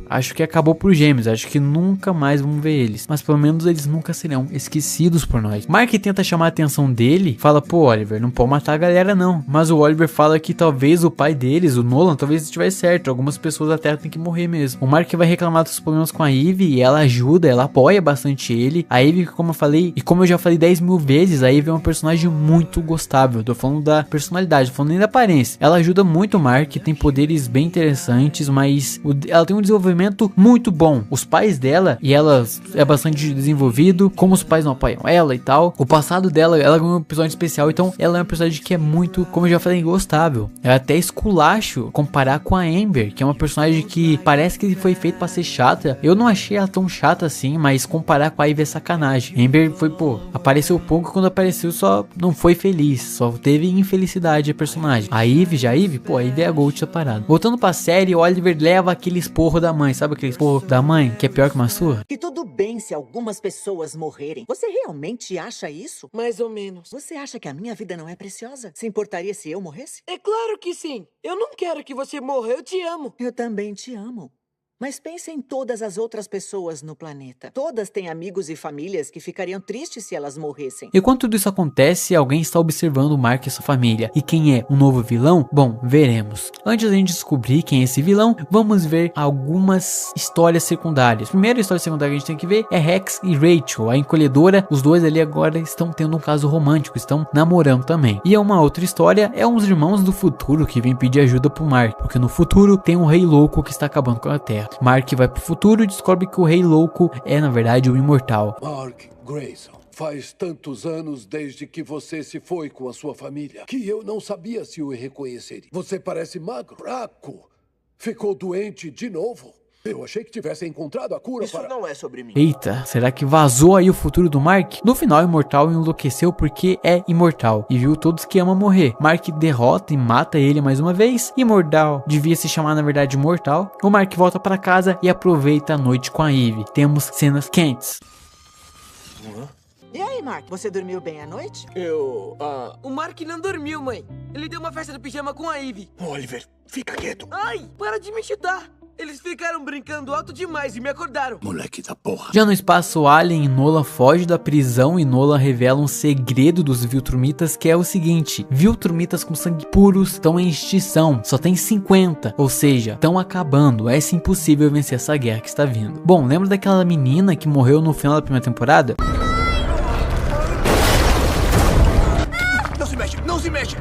Acho que acabou pros gêmeos, acho que nunca mais vamos ver eles. Mas pelo menos eles nunca serão esquecidos por nós. Mark tenta chamar a atenção dele, fala, pô, Oliver, não pode matar a galera não. Mas o Oliver fala que talvez o pai deles, o Nolan, talvez estivesse certo. Algumas pessoas da Terra têm que morrer mesmo. O Mark vai reclamar dos problemas com a Eve e ela ajuda, ela apoia bastante ele. A Eve, como eu falei, e como eu já falei 10 mil vezes, a Eve é uma personagem muito gostável. Tô falando da personalidade, tô falando nem da aparência. Ela ajuda muito o Mark, tem poderes bem interessantes, mas ela tem um desenvolvimento muito bom. Os pais dela, e ela é bastante desenvolvido, como os pais não apoiam ela e tal. O passado dela, ela ganhou um episódio especial, então ela é uma personagem que é muito, como eu já falei, gostável. É até esculacho comparar com a Amber, que é uma personagem que parece que foi feita pra ser chata. Eu não achei ela tão chata assim, mas comparar com a Ivy é sacanagem. Amber foi, pô, apareceu pouco, quando apareceu só não foi feliz, só teve infelicidade a personagem. A Ivy, pô, a Ivy é a Gold da parada. Voltando pra série, o Oliver leva aquele esporro da mãe, sabe aquele esporro da mãe, que é pior que uma surra? Que tudo bem se algumas pessoas morrerem. Você realmente acha isso? Mais ou menos. Você acha que a minha vida não é preciosa? Se importaria se eu morresse? É claro que sim. Eu não quero que você morra, eu te amo. Eu também te amo. Mas pense em todas as outras pessoas no planeta. Todas têm amigos e famílias que ficariam tristes se elas morressem. Enquanto tudo isso acontece, alguém está observando o Mark e sua família. E quem é um novo vilão? Bom, veremos. Antes da gente descobrir quem é esse vilão, vamos ver algumas histórias secundárias. A primeira história secundária que a gente tem que ver é Rex e Rachel, a encolhedora. Os dois ali agora estão tendo um caso romântico, estão namorando também. E uma outra história é uns irmãos do futuro que vêm pedir ajuda pro Mark, porque no futuro tem um rei louco que está acabando com a Terra. Mark vai pro futuro e descobre que o rei louco é na verdade o imortal. Mark Grayson, faz tantos anos desde que você se foi com a sua família que eu não sabia se o reconheceria. Você parece magro, fraco, ficou doente de novo? Eu achei que tivesse encontrado a cura Isso não é sobre mim. Eita, será que vazou aí o futuro do Mark? No final, o Imortal enlouqueceu porque é imortal e viu todos que ama morrer. Mark derrota e mata ele mais uma vez. Imortal devia se chamar na verdade Mortal. O Mark volta para casa e aproveita a noite com a Eve. Temos cenas quentes. E aí, Mark, você dormiu bem à noite? O Mark não dormiu, mãe. Ele deu uma festa de pijama com a Eve. Oliver, fica quieto. Ai, para de me chutar. Eles ficaram brincando alto demais e me acordaram. Moleque da porra. Já no espaço alien, Nola foge da prisão e Nola revela um segredo dos Viltrumitas, que é o seguinte: Viltrumitas com sangue puros estão em extinção, só tem 50, ou seja, estão acabando. É impossível vencer essa guerra que está vindo. Bom, lembra daquela menina que morreu no final da primeira temporada? Não se mexe, não se mexe.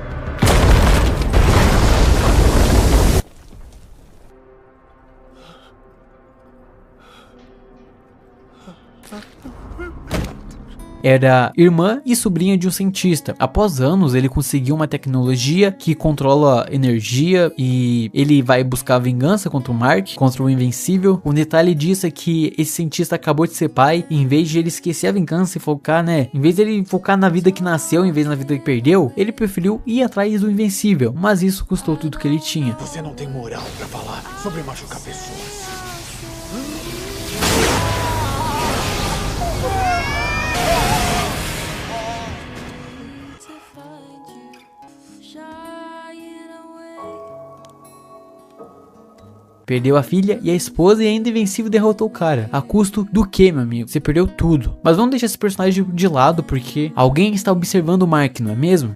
Era irmã e sobrinha de um cientista. Após anos, ele conseguiu uma tecnologia que controla energia e ele vai buscar vingança contra o Mark, contra o Invencível. Um detalhe disso é que esse cientista acabou de ser pai e em vez de ele esquecer a vingança e focar, em vez de ele focar na vida que nasceu, em vez na vida que perdeu, ele preferiu ir atrás do Invencível, mas isso custou tudo que ele tinha. Você não tem moral pra falar sobre machucar pessoas. Perdeu a filha e a esposa e ainda Invencível derrotou o cara. A custo do que, meu amigo? Você perdeu tudo. Mas vamos deixar esse personagem de lado porque alguém está observando o Mark, não é mesmo?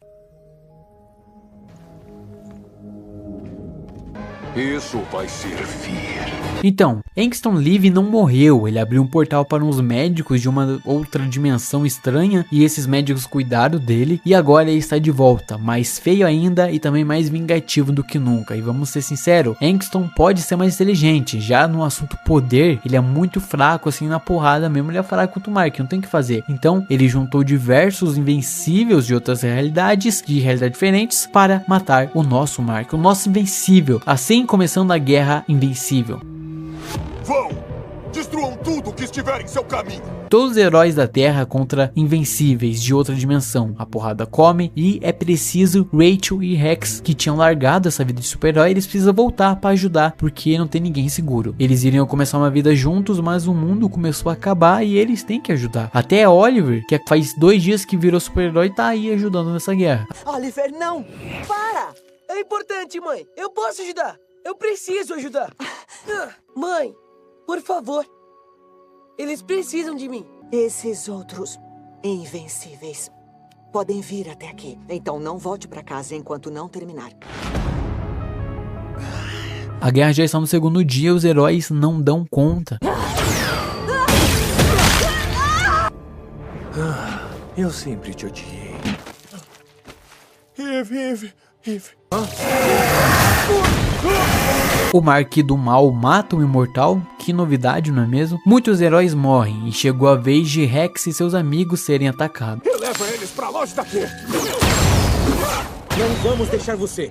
Isso vai servir. Então, Engston Live não morreu, ele abriu um portal para uns médicos de uma outra dimensão estranha e esses médicos cuidaram dele e agora ele está de volta, mais feio ainda e também mais vingativo do que nunca. E vamos ser sinceros, Engston pode ser mais inteligente, já no assunto poder ele é muito fraco assim na porrada mesmo, ele é fraco contra o Mark, não tem o que fazer. Então ele juntou diversos invencíveis de outras realidades, de realidades diferentes, para matar o nosso Mark, o nosso Invencível, assim começando a Guerra Invencível. Vão! Destruam tudo que estiver em seu caminho! Todos os heróis da Terra contra invencíveis de outra dimensão. A porrada come e é preciso Rachel e Rex, que tinham largado essa vida de super-herói, eles precisam voltar para ajudar, porque não tem ninguém seguro. Eles iriam começar uma vida juntos, mas o mundo começou a acabar e eles têm que ajudar. Até Oliver, que faz 2 dias que virou super-herói, tá aí ajudando nessa guerra. Oliver, não! Para! É importante, mãe. Eu posso ajudar. Eu preciso ajudar. Mãe, por favor. Eles precisam de mim. Esses outros invencíveis podem vir até aqui. Então não volte pra casa enquanto não terminar. A guerra já está no 2º dia, os heróis não dão conta. Eu sempre te odiei. Eve. O Mark do Mal mata o Imortal, que novidade, não é mesmo? Muitos heróis morrem e chegou a vez de Rex e seus amigos serem atacados. Leva eles pra longe daqui! Não vamos deixar você!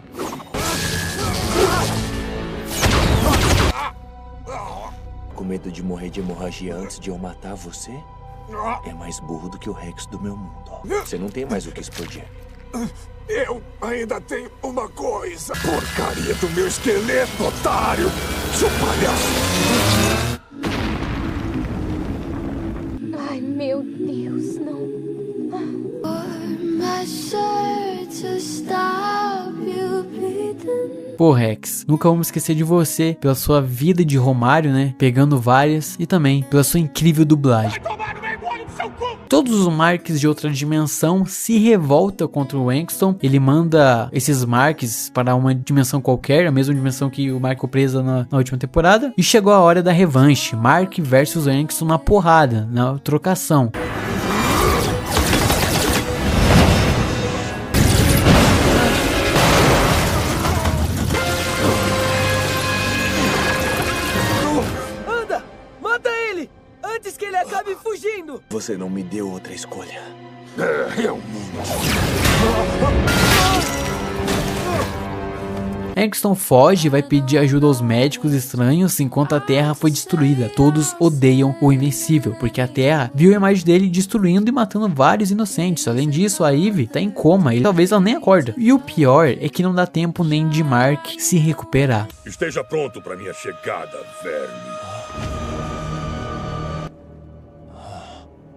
Com medo de morrer de hemorragia antes de eu matar você? É mais burro do que o Rex do meu mundo. Você não tem mais o que explodir. Eu ainda tenho uma coisa. Porcaria do meu esqueleto, otário! Seu palhaço! Ai, meu Deus, não. Pô, Rex, nunca vamos esquecer de você pela sua vida de Romário, né? Pegando várias e também pela sua incrível dublagem. Todos os Marks de outra dimensão se revoltam contra o Engston. Ele manda esses Marks para uma dimensão qualquer, a mesma dimensão que o Mark ficou preso na última temporada. E chegou a hora da revanche. Mark versus Engston na porrada, na trocação. Anda! Mata ele! Antes que ele acabe fugindo! Você não me deu outra escolha. Eccleston foge e vai pedir ajuda aos médicos estranhos enquanto a Terra foi destruída. Todos odeiam o Invencível, porque a Terra viu a imagem dele destruindo e matando vários inocentes. Além disso, a Eve tá em coma e talvez ela nem acorda. E o pior é que não dá tempo nem de Mark se recuperar. Esteja pronto para minha chegada, verme.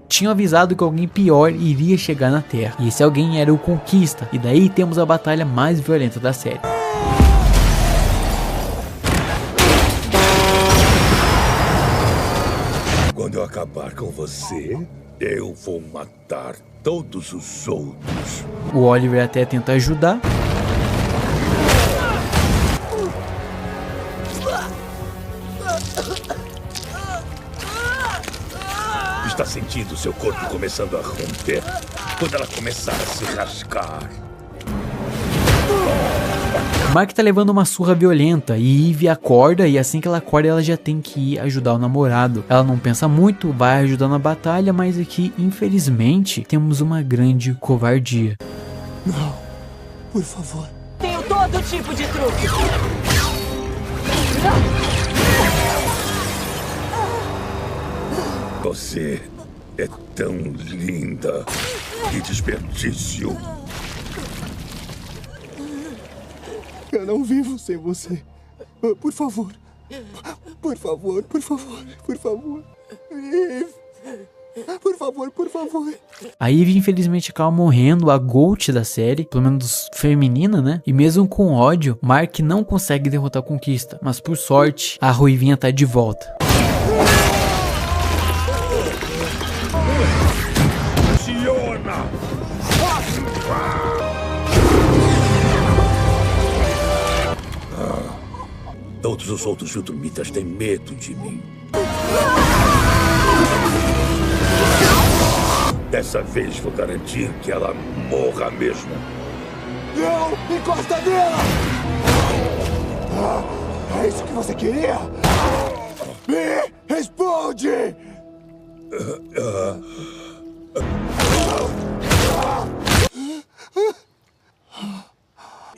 Tinham avisado que alguém pior iria chegar na Terra, e esse alguém era o Conquista, e daí temos a batalha mais violenta da série. Quando eu acabar com você, eu vou matar todos os outros. O Oliver até tenta ajudar. Está sentindo seu corpo começando a romper quando ela começar a se rasgar. Mark tá levando uma surra violenta e Eve acorda, e assim que ela acorda ela já tem que ir ajudar o namorado. Ela não pensa muito, vai ajudar na batalha, mas aqui infelizmente temos uma grande covardia. Não, por favor. Tenho todo tipo de truque. Você é tão linda. Que desperdício. Eu não vivo sem você. Por favor. Por favor, por favor, por favor. Eve. Por favor, por favor. A Eve infelizmente acaba morrendo, a GOAT da série, pelo menos feminina, né? E mesmo com ódio, Mark não consegue derrotar a Conquista. Mas por sorte, a Ruivinha tá de volta. Todos os outros Viltrumitas têm medo de mim. Dessa vez vou garantir que ela morra mesmo. Não! Encosta nela! É isso que você queria? Me responde!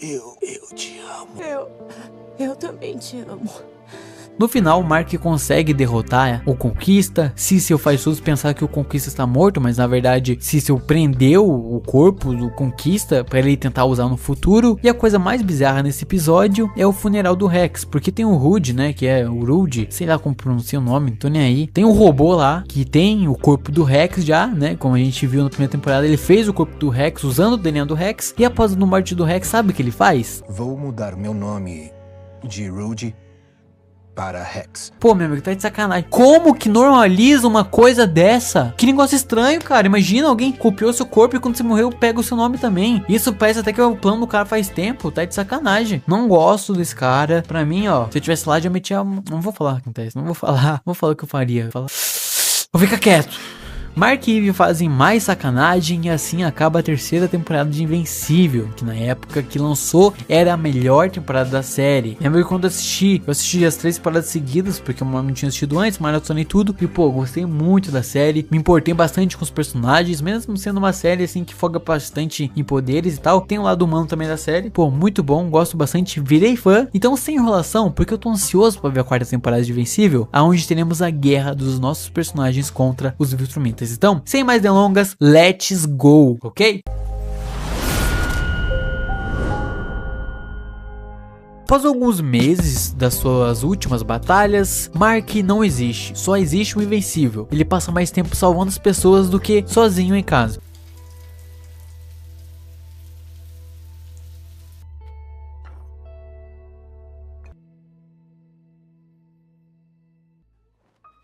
Eu te amo. Eu também te amo. No final, Mark consegue derrotar o Conquista. Cecil faz todos pensar que o Conquista está morto, mas na verdade Cecil prendeu o corpo do Conquista para ele tentar usar no futuro. E a coisa mais bizarra nesse episódio é o funeral do Rex, porque tem o Rude, né, que é o Rude, sei lá como pronuncia o nome, não tô nem aí. Tem um robô lá que tem o corpo do Rex já, né, como a gente viu na primeira temporada, ele fez o corpo do Rex usando o DNA do Rex. E após a morte do Rex, sabe o que ele faz? Vou mudar meu nome de Rude para Rex. Pô, meu amigo, tá de sacanagem. Como que normaliza uma coisa dessa? Que negócio estranho, cara. Imagina alguém copiou seu corpo e quando você morreu pega o seu nome também. Isso parece até que é o plano do cara faz tempo. Tá de sacanagem. Não gosto desse cara. Pra mim, ó, se eu tivesse lá já metia... Não vou falar o que acontece. Não vou falar. Vou falar o que eu faria. Vou ficar quieto. Mark e Eve fazem mais sacanagem e assim acaba a terceira temporada de Invencível, que na época que lançou era a melhor temporada da série. Lembro que quando eu assisti as 3 temporadas seguidas, porque eu não tinha assistido antes, maratonei tudo e pô, gostei muito da série, me importei bastante com os personagens, mesmo sendo uma série assim que foca bastante em poderes e tal, tem o lado humano também da série, pô, muito bom, gosto bastante, virei fã. Então sem enrolação, porque eu tô ansioso pra ver a 4ª temporada de Invencível, aonde teremos a guerra dos nossos personagens contra os Viltrumitas. Então, sem mais delongas, let's go, ok? Após alguns meses das suas últimas batalhas, Mark não existe, só existe o Invencível. Ele passa mais tempo salvando as pessoas do que sozinho em casa.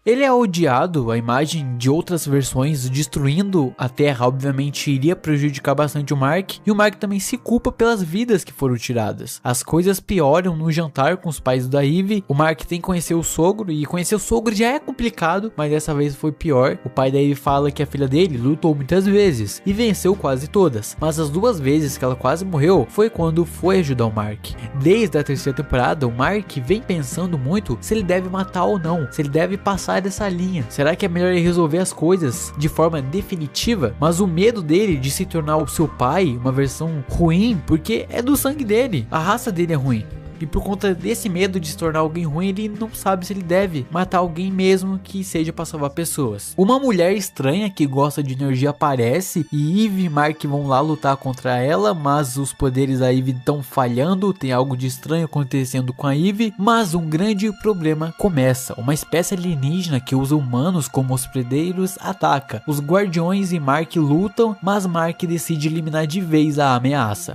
Ele é odiado, a imagem de outras versões destruindo a Terra obviamente iria prejudicar bastante o Mark, e o Mark também se culpa pelas vidas que foram tiradas. As coisas pioram no jantar com os pais da Eve, o Mark tem que conhecer o sogro, e conhecer o sogro já é complicado, mas dessa vez foi pior. O pai da Eve fala que a filha dele lutou muitas vezes e venceu quase todas, mas as 2 vezes que ela quase morreu foi quando foi ajudar o Mark. Desde a 3ª temporada, o Mark vem pensando muito se ele deve matar ou não, se ele deve passar dessa linha. Será que é melhor ele resolver as coisas de forma definitiva? Mas o medo dele de se tornar o seu pai, uma versão ruim, porque é do sangue dele, a raça dele é ruim. E por conta desse medo de se tornar alguém ruim, ele não sabe se ele deve matar alguém mesmo que seja pra salvar pessoas. Uma mulher estranha que gosta de energia aparece e Eve e Mark vão lá lutar contra ela, mas os poderes da Eve estão falhando, tem algo de estranho acontecendo com a Eve, mas um grande problema começa. Uma espécie alienígena que usa humanos como hospedeiros ataca. Os guardiões e Mark lutam, mas Mark decide eliminar de vez a ameaça.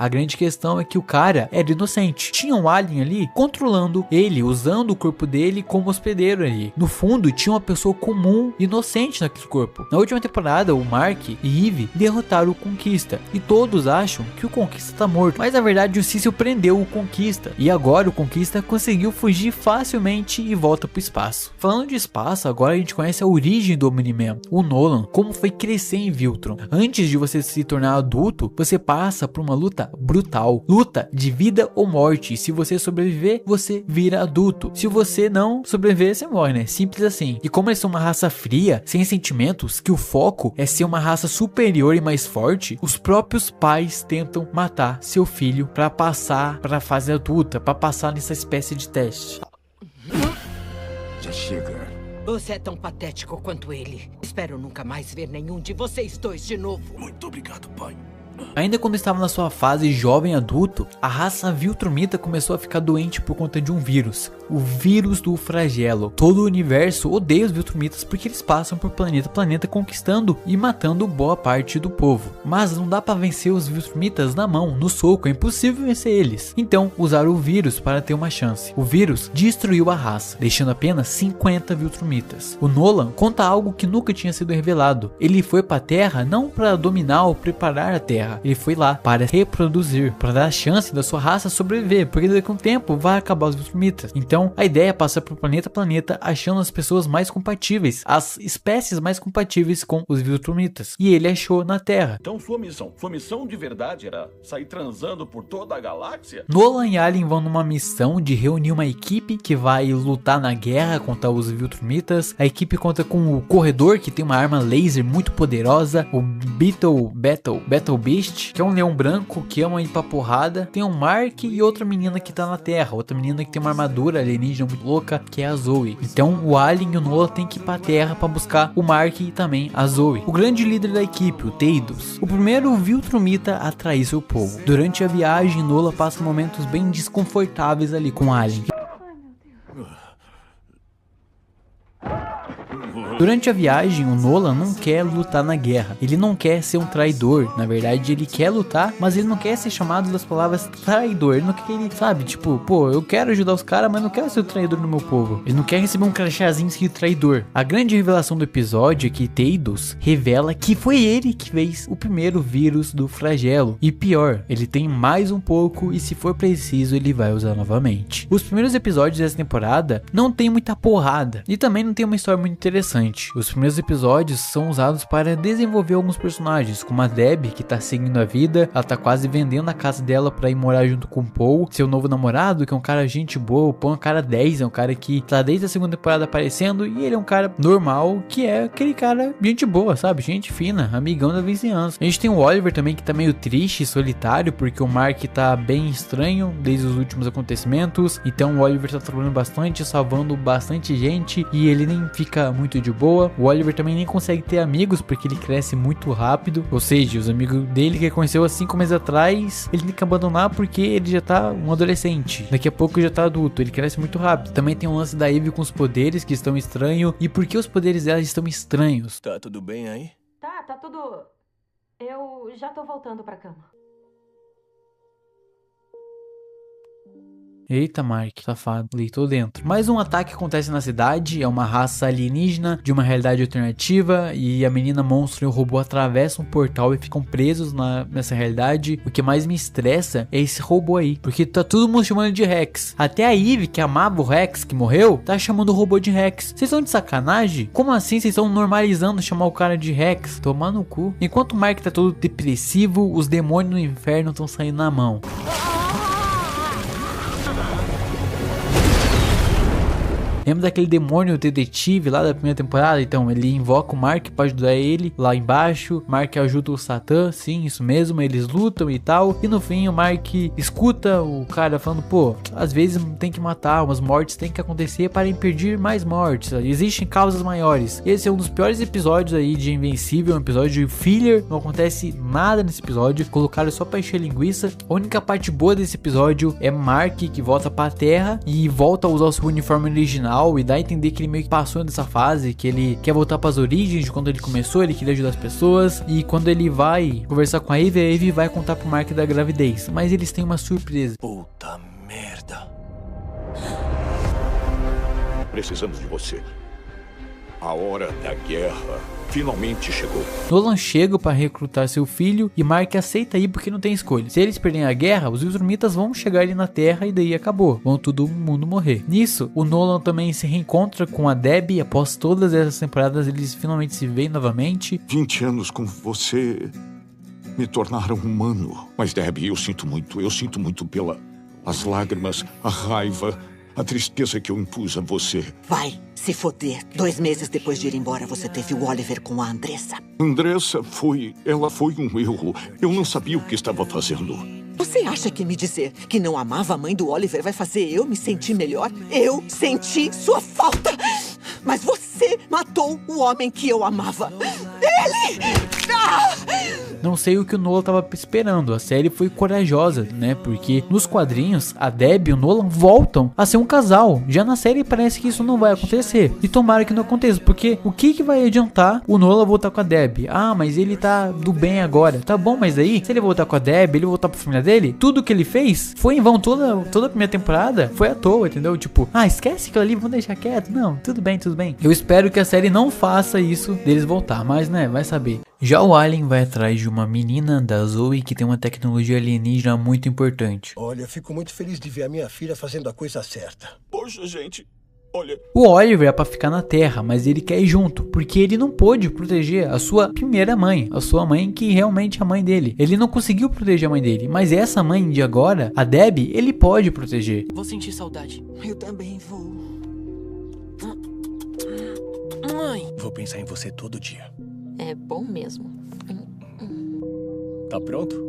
A grande questão é que o cara era inocente. Tinha um alien ali controlando ele, usando o corpo dele como hospedeiro ali. No fundo, tinha uma pessoa comum, inocente naquele corpo. Na última temporada, o Mark e Eve derrotaram o Conquista. E todos acham que o Conquista tá morto. Mas na verdade o Cecil prendeu o Conquista. E agora o Conquista conseguiu fugir facilmente e volta pro espaço. Falando de espaço, agora a gente conhece a origem do Omni-Man. O Nolan, como foi crescer em Viltron. Antes de você se tornar adulto, você passa por uma luta brutal, luta de vida ou morte. Se você sobreviver, você vira adulto. Se você não sobreviver, você morre, né? Simples assim. E como eles são uma raça fria, sem sentimentos, que o foco é ser uma raça superior e mais forte, os próprios pais tentam matar seu filho para passar para a fase adulta, para passar nessa espécie de teste. Já chega. Você é tão patético quanto ele. Espero nunca mais ver nenhum de vocês dois de novo. Muito obrigado, pai. Ainda quando estava na sua fase jovem adulto, a raça Viltrumita começou a ficar doente por conta de um vírus. O vírus do flagelo. Todo o universo odeia os Viltrumitas porque eles passam por planeta a planeta conquistando e matando boa parte do povo. Mas não dá pra vencer os Viltrumitas na mão, no soco, é impossível vencer eles. Então usaram o vírus para ter uma chance. O vírus destruiu a raça, deixando apenas 50 Viltrumitas. O Nolan conta algo que nunca tinha sido revelado. Ele foi pra Terra não para dominar ou preparar a Terra. Ele foi lá para reproduzir, para dar a chance da sua raça sobreviver, porque daqui a um tempo vai acabar os Viltrumitas. Então a ideia é passar por planeta a planeta achando as pessoas mais compatíveis, as espécies mais compatíveis com os Viltrumitas. E ele achou na Terra. Então sua missão de verdade era sair transando por toda a galáxia? Nolan e Alien vão numa missão de reunir uma equipe que vai lutar na guerra contra os Viltrumitas. A equipe conta com o Corredor, que tem uma arma laser muito poderosa, o Battle Beast, que é um leão branco que ama ir pra porrada. Tem o Mark e outra menina que tá na Terra, outra menina que tem uma armadura alienígena muito louca, que é a Zoe. Então o Alien e o Nolan tem que ir pra Terra pra buscar o Mark e também a Zoe. O grande líder da equipe, o Teidos, o primeiro Viltrumita a trair seu povo. Durante a viagem, Nolan passa momentos bem desconfortáveis ali com o Alien. Durante a viagem, o Nolan não quer lutar na guerra. Ele não quer ser um traidor. Na verdade, ele quer lutar, mas ele não quer ser chamado das palavras traidor. Ele não quer, ele sabe, tipo, pô, eu quero ajudar os caras, mas não quero ser o traidor do meu povo. Ele não quer receber um crachazinho escrito traidor. A grande revelação do episódio é que Teidos revela que foi ele que fez o primeiro vírus do flagelo. E pior, ele tem mais um pouco e se for preciso, ele vai usar novamente. Os primeiros episódios dessa temporada não tem muita porrada e também não tem uma história muito interessante. Os primeiros episódios são usados para desenvolver alguns personagens, como a Debbie, que tá seguindo a vida, ela tá quase vendendo a casa dela pra ir morar junto com o Paul, seu novo namorado, que é um cara gente boa. O Paul é um cara 10, é um cara que tá desde a segunda temporada aparecendo, e ele é um cara normal, que é aquele cara gente boa, sabe, gente fina, amigão da vizinhança. A gente tem o Oliver também, que tá meio triste e solitário, porque o Mark tá bem estranho desde os últimos acontecimentos, então o Oliver tá trabalhando bastante, salvando bastante gente, e ele nem fica muito de boa. O Oliver também nem consegue ter amigos porque ele cresce muito rápido, ou seja, os amigos dele que ele conheceu há 5 meses atrás, ele tem que abandonar porque ele já tá um adolescente, daqui a pouco já tá adulto, ele cresce muito rápido. Também tem o lance da Eve com os poderes que estão estranhos, e por que os poderes dela estão estranhos? Tá tudo bem aí? Tá tudo... Eu já tô voltando pra cama. Eita, Mark, safado, tô dentro. Mais um ataque acontece na cidade, é uma raça alienígena de uma realidade alternativa, e a menina monstro e o robô atravessam um portal e ficam presos nessa realidade. O que mais me estressa é esse robô aí, porque tá todo mundo chamando de Rex. Até a Eve, que amava o Rex, que morreu, tá chamando o robô de Rex. Vocês estão de sacanagem? Como assim vocês estão normalizando chamar o cara de Rex? Tomar no cu. Enquanto o Mark tá todo depressivo, os demônios do inferno estão saindo na mão. Lembra daquele demônio detetive lá da primeira temporada? Então, ele invoca o Mark pra ajudar ele lá embaixo. Mark ajuda o Satã, sim, isso mesmo, eles lutam e tal. E no fim o Mark escuta o cara falando, pô, às vezes tem que matar, umas mortes tem que acontecer para impedir mais mortes. Existem causas maiores. Esse é um dos piores episódios aí de Invencível, um episódio de filler, não acontece nada nesse episódio, colocaram só pra encher linguiça. A única parte boa desse episódio é Mark que volta pra Terra e volta a usar o seu uniforme original e dá a entender que ele meio que passou dessa fase, que ele quer voltar pras origens de quando ele começou, ele queria ajudar as pessoas. E quando ele vai conversar com a Ivy vai contar pro Mark da gravidez, mas eles têm uma surpresa. Puta merda. Precisamos de você. A hora da guerra finalmente chegou. Nolan chega para recrutar seu filho e Mark aceita ir porque não tem escolha. Se eles perderem a guerra, os Viltrumitas vão chegar ali na Terra e daí acabou. Vão todo mundo morrer. Nisso, o Nolan também se reencontra com a Debbie. Após todas essas temporadas, eles finalmente se veem novamente. 20 anos com você me tornaram humano. Mas Debbie, eu sinto muito pelas lágrimas, a raiva, a tristeza que eu impus a você. Vai se foder. 2 meses depois de ir embora, você teve o Oliver com a Andressa. Andressa ela foi um erro. Eu não sabia o que estava fazendo. Você acha que me dizer que não amava a mãe do Oliver vai fazer eu me sentir melhor? Eu senti sua falta. Mas você matou o homem que eu amava. Ele! Ah! Não sei o que o Nolan tava esperando. A série foi corajosa, né? Porque nos quadrinhos, a Debbie e o Nolan voltam a ser um casal. Já na série parece que isso não vai acontecer. E tomara que não aconteça, porque o que vai adiantar o Nolan voltar com a Debbie? Ah, mas ele tá do bem agora. Tá bom, mas aí, se ele voltar com a Debbie, ele voltar pra família dele, tudo que ele fez foi em vão. Toda a primeira temporada foi à toa, entendeu? Tipo, esquece aquilo ali, vamos deixar quieto. Não, tudo bem. Eu espero que a série não faça isso deles voltar, mas né, vai saber. Já o Alien vai atrás de uma menina da Zoe que tem uma tecnologia alienígena muito importante. Olha, fico muito feliz de ver a minha filha fazendo a coisa certa. Poxa, gente, olha... O Oliver é pra ficar na Terra, mas ele quer ir junto, porque ele não pôde proteger a sua primeira mãe, a sua mãe que realmente é a mãe dele. Ele não conseguiu proteger a mãe dele, mas essa mãe de agora, a Debbie, ele pode proteger. Vou sentir saudade. Eu também vou. Mãe! Vou pensar em você todo dia. É bom mesmo. Tá pronto?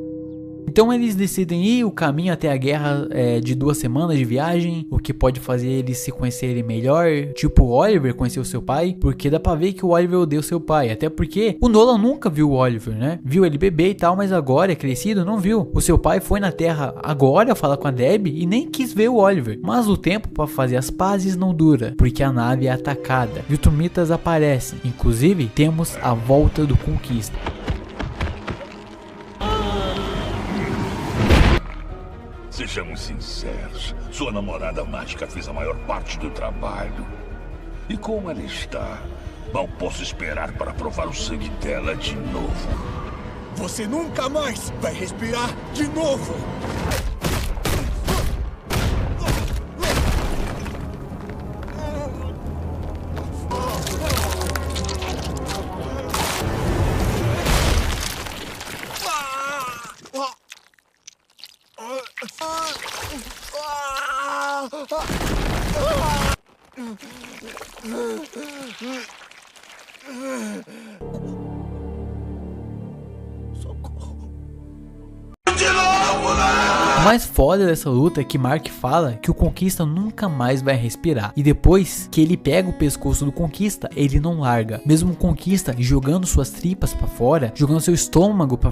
Então eles decidem ir, o caminho até a guerra é de 2 semanas de viagem, o que pode fazer eles se conhecerem melhor, tipo o Oliver conheceu seu pai, porque dá pra ver que o Oliver odeia o seu pai, até porque o Nolan nunca viu o Oliver, né? Viu ele bebê e tal, mas agora, crescido, não viu. O seu pai foi na Terra agora falar com a Debbie e nem quis ver o Oliver, mas o tempo pra fazer as pazes não dura, porque a nave é atacada, Viltrumitas aparecem, inclusive temos a volta do Conquista. Sejamos sinceros, sua namorada mágica fez a maior parte do trabalho. E como ela está? Mal posso esperar para provar o sangue dela de novo. Você nunca mais vai respirar de novo! O mais foda dessa luta é que Mark fala que o Conquista nunca mais vai respirar. E depois que ele pega o pescoço do Conquista, ele não larga. Mesmo o Conquista jogando suas tripas pra fora, jogando seu estômago pra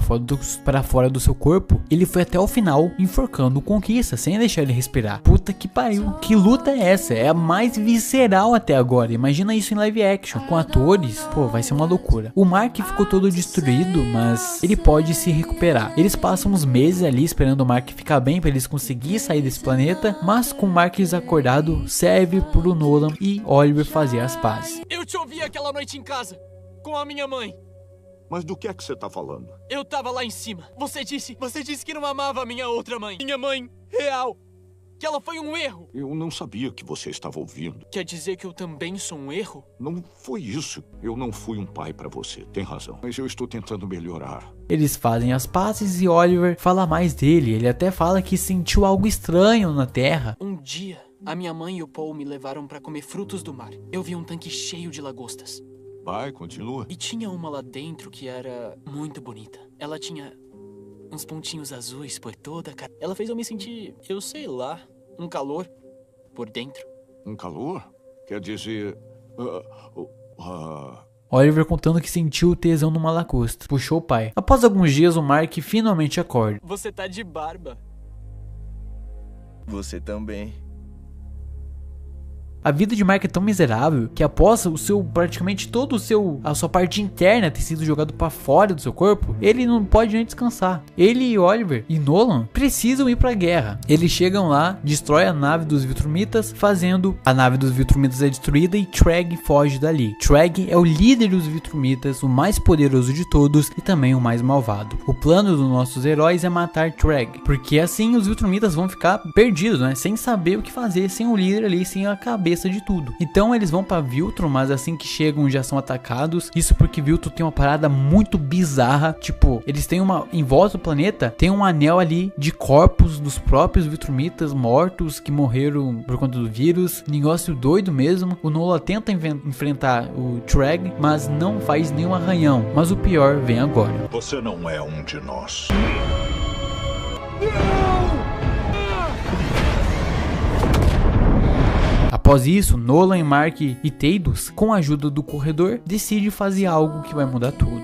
fora do seu corpo, ele foi até o final enforcando o Conquista, sem deixar ele respirar. Puta que pariu. Que luta é essa? É a mais visceral até agora. Imagina isso em live action, com atores. Pô, vai ser uma loucura. O Mark ficou todo destruído, mas ele pode se recuperar. Eles passam uns meses ali esperando o Mark ficar bem para eles conseguirem sair desse planeta, mas com o Mark desacordado serve pro Nolan e Oliver fazer as pazes. Eu te ouvi aquela noite em casa, com a minha mãe. Mas do que é que você tá falando? Eu tava lá em cima. Você disse que não amava a minha outra mãe. Minha mãe real. Que ela foi um erro. Eu não sabia que você estava ouvindo. Quer dizer que eu também sou um erro? Não foi isso. Eu não fui um pai pra você. Tem razão. Mas eu estou tentando melhorar. Eles fazem as pazes e Oliver fala mais dele. Ele até fala que sentiu algo estranho na Terra. Um dia A minha mãe e o Paul me levaram pra comer frutos do mar. Eu vi um tanque cheio de lagostas. Vai, continua. E tinha uma lá dentro que era muito bonita. Ela tinha uns pontinhos azuis por toda a cara. Ela fez eu me sentir, eu sei lá, um calor por dentro. Um calor? Quer dizer... Oliver contando que sentiu o tesão numa lagosta. Puxou o pai. Após alguns dias, o Mark finalmente acorda. Você tá de barba. Você também. A vida de Mark é tão miserável que após praticamente todo a sua parte interna ter sido jogado para fora do seu corpo, ele não pode nem descansar. Ele e Oliver e Nolan precisam ir para a guerra. Eles chegam lá, destrói a nave dos Viltrumitas, a nave dos Viltrumitas é destruída e Treg foge dali. Treg é o líder dos Viltrumitas, o mais poderoso de todos e também o mais malvado. O plano dos nossos heróis é matar Treg, porque assim os Viltrumitas vão ficar perdidos, né? Sem saber o que fazer, sem o líder ali, sem a cabeça de tudo. Então eles vão para Viltrum, mas assim que chegam já são atacados. Isso porque Viltrum tem uma parada muito bizarra. Tipo, eles têm em volta do planeta, tem um anel ali de corpos dos próprios Viltrumitas mortos que morreram por conta do vírus. Negócio doido mesmo. O Nolan tenta enfrentar o Treg, mas não faz nenhum arranhão. Mas o pior vem agora. Você não é um de nós. Após isso, Nolan, Mark e Teidos, com a ajuda do corredor, decidem fazer algo que vai mudar tudo.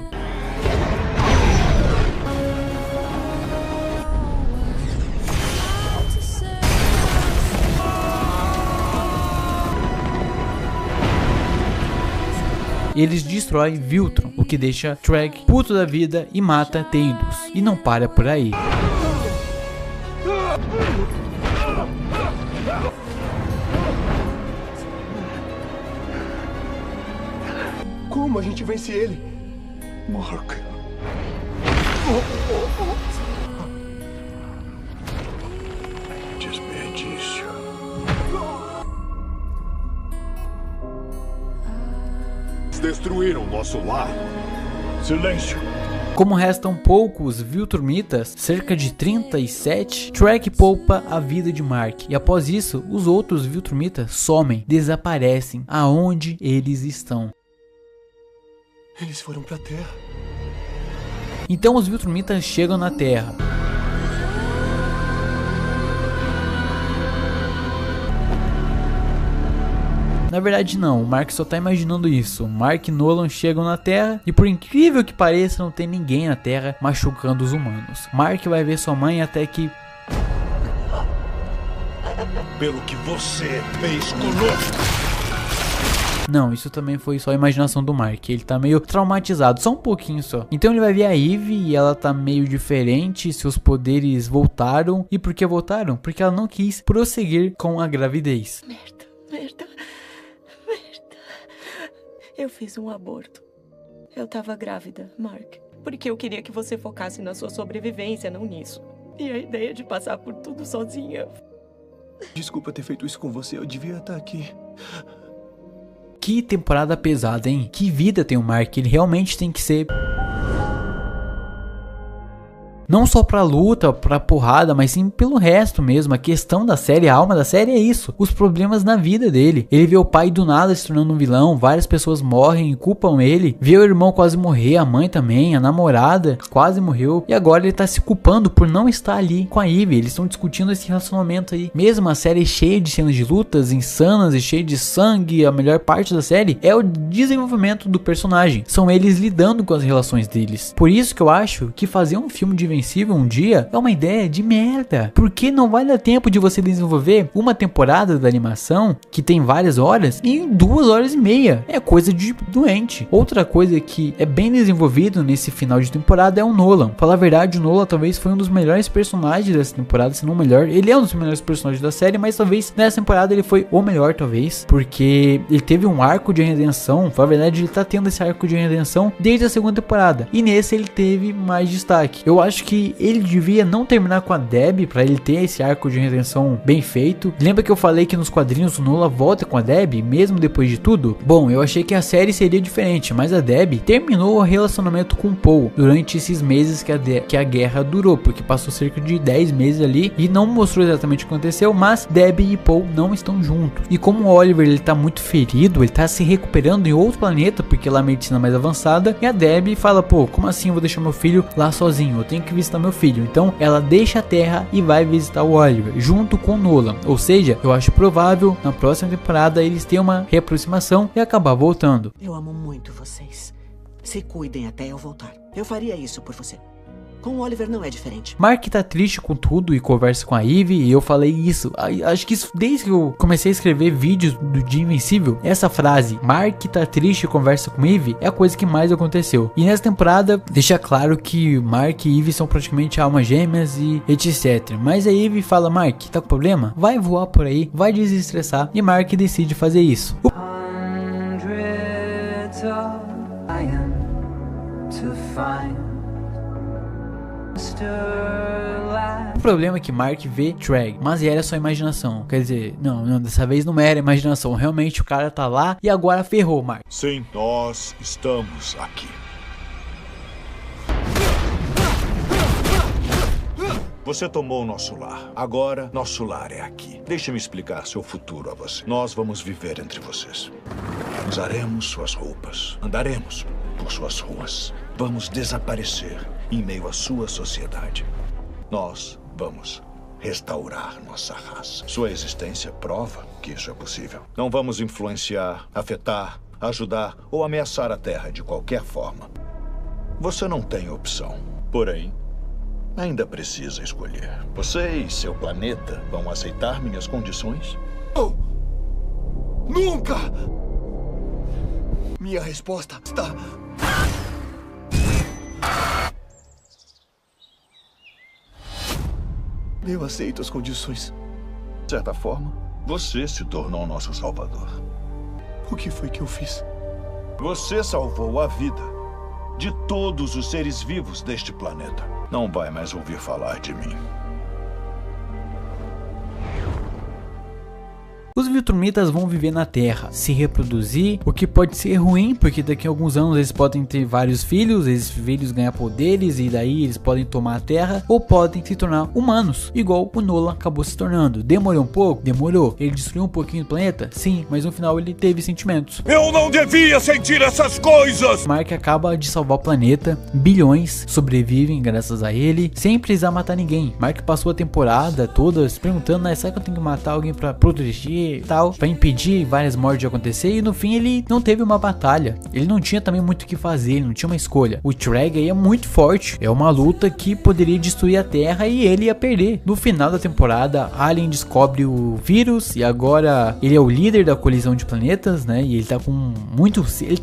Eles destroem Viltrum, o que deixa Treg puto da vida e mata Teidos. E não para por aí. Como a gente vence ele? Mark. Desperdício. Destruíram nosso lar. Silêncio. Como restam poucos Viltrumitas, cerca de 37, Treg poupa a vida de Mark. E após isso, os outros Viltrumitas somem, desaparecem aonde eles estão. Eles foram pra Terra. Então os Viltrumitas chegam na Terra. Na verdade não, o Mark só tá imaginando isso. Mark e Nolan chegam na Terra e por incrível que pareça não tem ninguém na Terra machucando os humanos. Mark vai ver sua mãe até que... Pelo que você fez conosco. Não, isso também foi só a imaginação do Mark. Ele tá meio traumatizado, só um pouquinho só. Então ele vai ver a Eve e ela tá meio diferente. Seus poderes voltaram. E por que voltaram? Porque ela não quis prosseguir com a gravidez. Merda. Eu fiz um aborto. Eu tava grávida, Mark. Porque eu queria que você focasse na sua sobrevivência, não nisso. E a ideia de passar por tudo sozinha. Desculpa ter feito isso com você. Eu devia estar aqui. Que temporada pesada, hein? Que vida tem o Mark. Ele realmente tem que ser... não só pra luta, pra porrada, mas sim pelo resto mesmo. A questão da série, a alma da série é isso. Os problemas na vida dele. Ele vê o pai do nada se tornando um vilão. Várias pessoas morrem e culpam ele. Vê o irmão quase morrer, a mãe também, a namorada quase morreu. E agora ele tá se culpando por não estar ali com a Eve. Eles estão discutindo esse relacionamento aí. Mesmo a série cheia de cenas de lutas insanas e cheia de sangue, a melhor parte da série é o desenvolvimento do personagem. São eles lidando com as relações deles. Por isso que eu acho que fazer um filme de Invencível um dia é uma ideia de merda, porque não vai dar tempo de você desenvolver uma temporada da animação que tem várias horas em 2 horas e meia. É coisa de doente. Outra coisa que é bem desenvolvido nesse final de temporada é o Nolan. Falar a verdade, o Nolan talvez foi um dos melhores personagens dessa temporada, se não o melhor. Ele é um dos melhores personagens da série, mas talvez nessa temporada ele foi o melhor, talvez, porque ele teve um arco de redenção. Falar a verdade, ele tá tendo esse arco de redenção desde a segunda temporada, e nesse ele teve mais destaque. Eu acho que ele devia não terminar com a Debbie pra ele ter esse arco de redenção bem feito. Lembra que eu falei que nos quadrinhos o Nolan volta com a Debbie, mesmo depois de tudo? Bom, eu achei que a série seria diferente, mas a Debbie terminou o relacionamento com o Paul durante esses meses que a guerra durou, porque passou cerca de 10 meses ali e não mostrou exatamente o que aconteceu, mas Debbie e Paul não estão juntos. E como o Oliver ele tá muito ferido, ele tá se recuperando em outro planeta, porque lá a medicina é mais avançada, e a Debbie fala, pô, como assim eu vou deixar meu filho lá sozinho? Eu tenho que visitar meu filho. Então ela deixa a Terra e vai visitar o Oliver, junto com o Nolan. Ou seja, eu acho provável na próxima temporada eles terem uma reaproximação e acabar voltando. Eu amo muito vocês. Se cuidem até eu voltar. Eu faria isso por você. Com o Oliver não é diferente. Mark tá triste com tudo e conversa com a Eve, e eu falei isso. Acho que isso, desde que eu comecei a escrever vídeos do Dia Invencível, essa frase, Mark tá triste e conversa com Eve, é a coisa que mais aconteceu. E nessa temporada, deixa claro que Mark e Eve são praticamente almas gêmeas e etc. Mas a Eve fala, Mark, tá com problema? Vai voar por aí, vai desestressar, e Mark decide fazer isso. O problema é que Mark vê Treg, mas era só imaginação. Quer dizer, não, dessa vez não era imaginação. Realmente o cara tá lá e agora ferrou, Mark. Sim, nós estamos aqui. Você tomou o nosso lar. Agora, nosso lar é aqui. Deixe-me explicar seu futuro a você. Nós vamos viver entre vocês. Usaremos suas roupas. Andaremos por suas ruas. Vamos desaparecer em meio à sua sociedade. Nós vamos restaurar nossa raça. Sua existência prova que isso é possível. Não vamos influenciar, afetar, ajudar ou ameaçar a Terra de qualquer forma. Você não tem opção. Porém, ainda precisa escolher. Você e seu planeta vão aceitar minhas condições? Oh! Nunca! Minha resposta está... Eu aceito as condições. De certa forma, você se tornou nosso salvador. O que foi que eu fiz? Você salvou a vida de todos os seres vivos deste planeta. Não vai mais ouvir falar de mim. Os Viltrumitas vão viver na Terra, se reproduzir, o que pode ser ruim, porque daqui a alguns anos eles podem ter vários filhos, esses filhos ganhar poderes e daí eles podem tomar a Terra, ou podem se tornar humanos, igual o Nolan acabou se tornando. Demorou um pouco? Demorou. Ele destruiu um pouquinho o planeta? Sim, mas no final ele teve sentimentos. Eu não devia sentir essas coisas! Mark acaba de salvar o planeta, bilhões sobrevivem graças a ele, sem precisar matar ninguém. Mark passou a temporada toda se perguntando, será que eu tenho que matar alguém pra proteger tal, para impedir várias mortes de acontecer, e no fim ele não teve uma batalha, ele não tinha também muito o que fazer, ele não tinha uma escolha. O Treg aí é muito forte, é uma luta que poderia destruir a Terra e ele ia perder. No final da temporada, Alien descobre o vírus e agora ele é o líder da colisão de planetas, né, e ele tá com muito, ele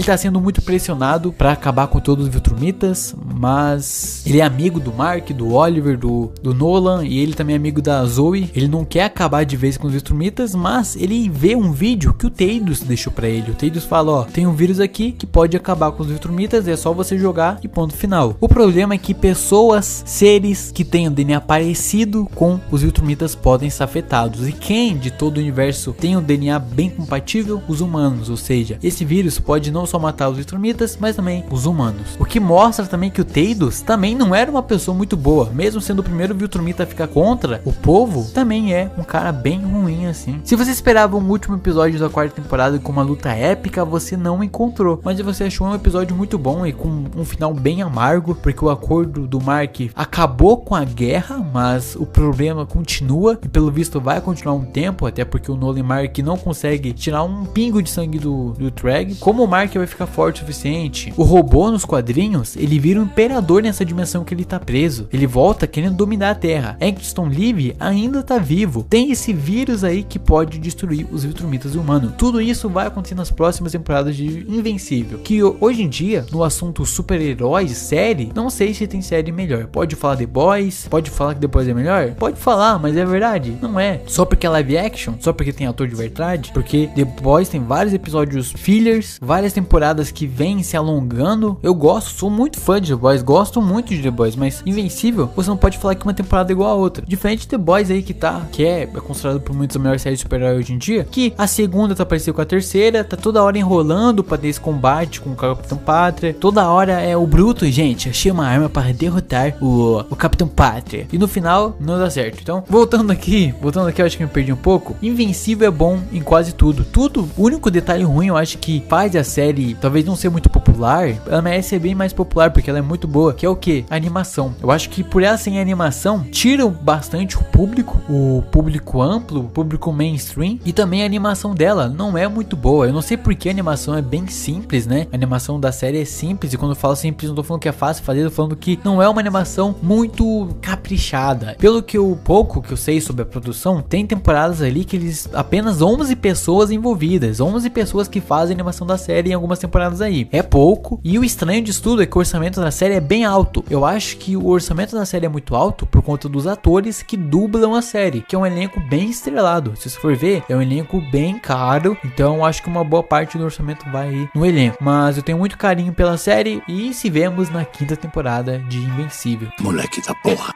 tá sendo muito pressionado para acabar com todos os Viltrumitas, mas ele é amigo do Mark, do Oliver, do Nolan, e ele também é amigo da Zoe. Ele não quer acabar de vez com os Viltrumitas, mas ele vê um vídeo que o Teidos deixou pra ele. O Teidos fala, ó, tem um vírus aqui que pode acabar com os Viltrumitas, é só você jogar e ponto final. O problema é que pessoas, seres que tenham DNA parecido com os Viltrumitas podem ser afetados. E quem de todo o universo tem um DNA bem compatível? Os humanos, ou seja, esse vírus pode não só matar os Viltrumitas, mas também os humanos. O que mostra também que o Teidos também não era uma pessoa muito boa, mesmo sendo o primeiro Viltrumita a ficar contra o povo, também é um cara bem ruim assim. Se você esperava um último episódio da quarta temporada com uma luta épica, você não encontrou, mas você achou um episódio muito bom e com um final bem amargo, porque o acordo do Mark acabou com a guerra, mas o problema continua e pelo visto vai continuar um tempo, até porque o Nolan e Mark não consegue tirar um pingo de sangue do Treg. Como o Mark vai ficar forte o suficiente? O robô nos quadrinhos, ele vira um imperador nessa dimensão que ele tá preso, ele volta querendo dominar a Terra. Eccleston Live ainda tá vivo, tem esse vírus aí que pode destruir os Viltrumitas humanos. Tudo isso vai acontecer nas próximas temporadas de Invencível, que hoje em dia, no assunto super-heróis, série, não sei se tem série melhor. Pode falar The Boys, pode falar que The Boys é melhor? Pode falar, mas é verdade? Não é. Só porque é live action? Só porque tem ator de verdade? Porque The Boys tem vários episódios fillers, várias temporadas que vêm se alongando. Eu gosto, sou muito fã de The Boys, gosto muito de The Boys, mas Invencível, você não pode falar que uma temporada é igual a outra. Diferente de The Boys aí que é considerado por muitos a melhor série de super-herói hoje em dia, que a segunda tá parecendo com a terceira, tá toda hora enrolando pra ter esse combate com o Capitão Pátria, toda hora é o bruto, gente, achei uma arma para derrotar o Capitão Pátria, e no final não dá certo. Então, voltando aqui, eu acho que me perdi um pouco. Invencível é bom em quase tudo. O único detalhe ruim, eu acho que faz a série talvez não ser muito popular, ela merece ser bem mais popular, porque ela é muito boa, que é o que? A animação. Eu acho que por ela sem animação, tiram bastante o público amplo, o público mainstream, e também a animação dela não é muito boa. Eu não sei porque a animação é bem simples, né? A animação da série é simples, e quando eu falo simples, não tô falando que é fácil fazer, tô falando que não é uma animação muito caprichada. Pelo que pouco que eu sei sobre a produção, tem temporadas ali que eles apenas 11 pessoas envolvidas, 11 pessoas que fazem a animação da série em algumas temporadas aí. É pouco, e o estranho disso tudo é que o orçamento da série é bem alto. Eu acho que o orçamento da série é muito alto por conta dos atores que dublam a série, que é um elenco bem estrelado. Se você for ver, é um elenco bem caro, então acho que uma boa parte do orçamento vai aí no elenco. Mas eu tenho muito carinho pela série e se vemos na 5ª temporada de Invencível. Moleque da porra.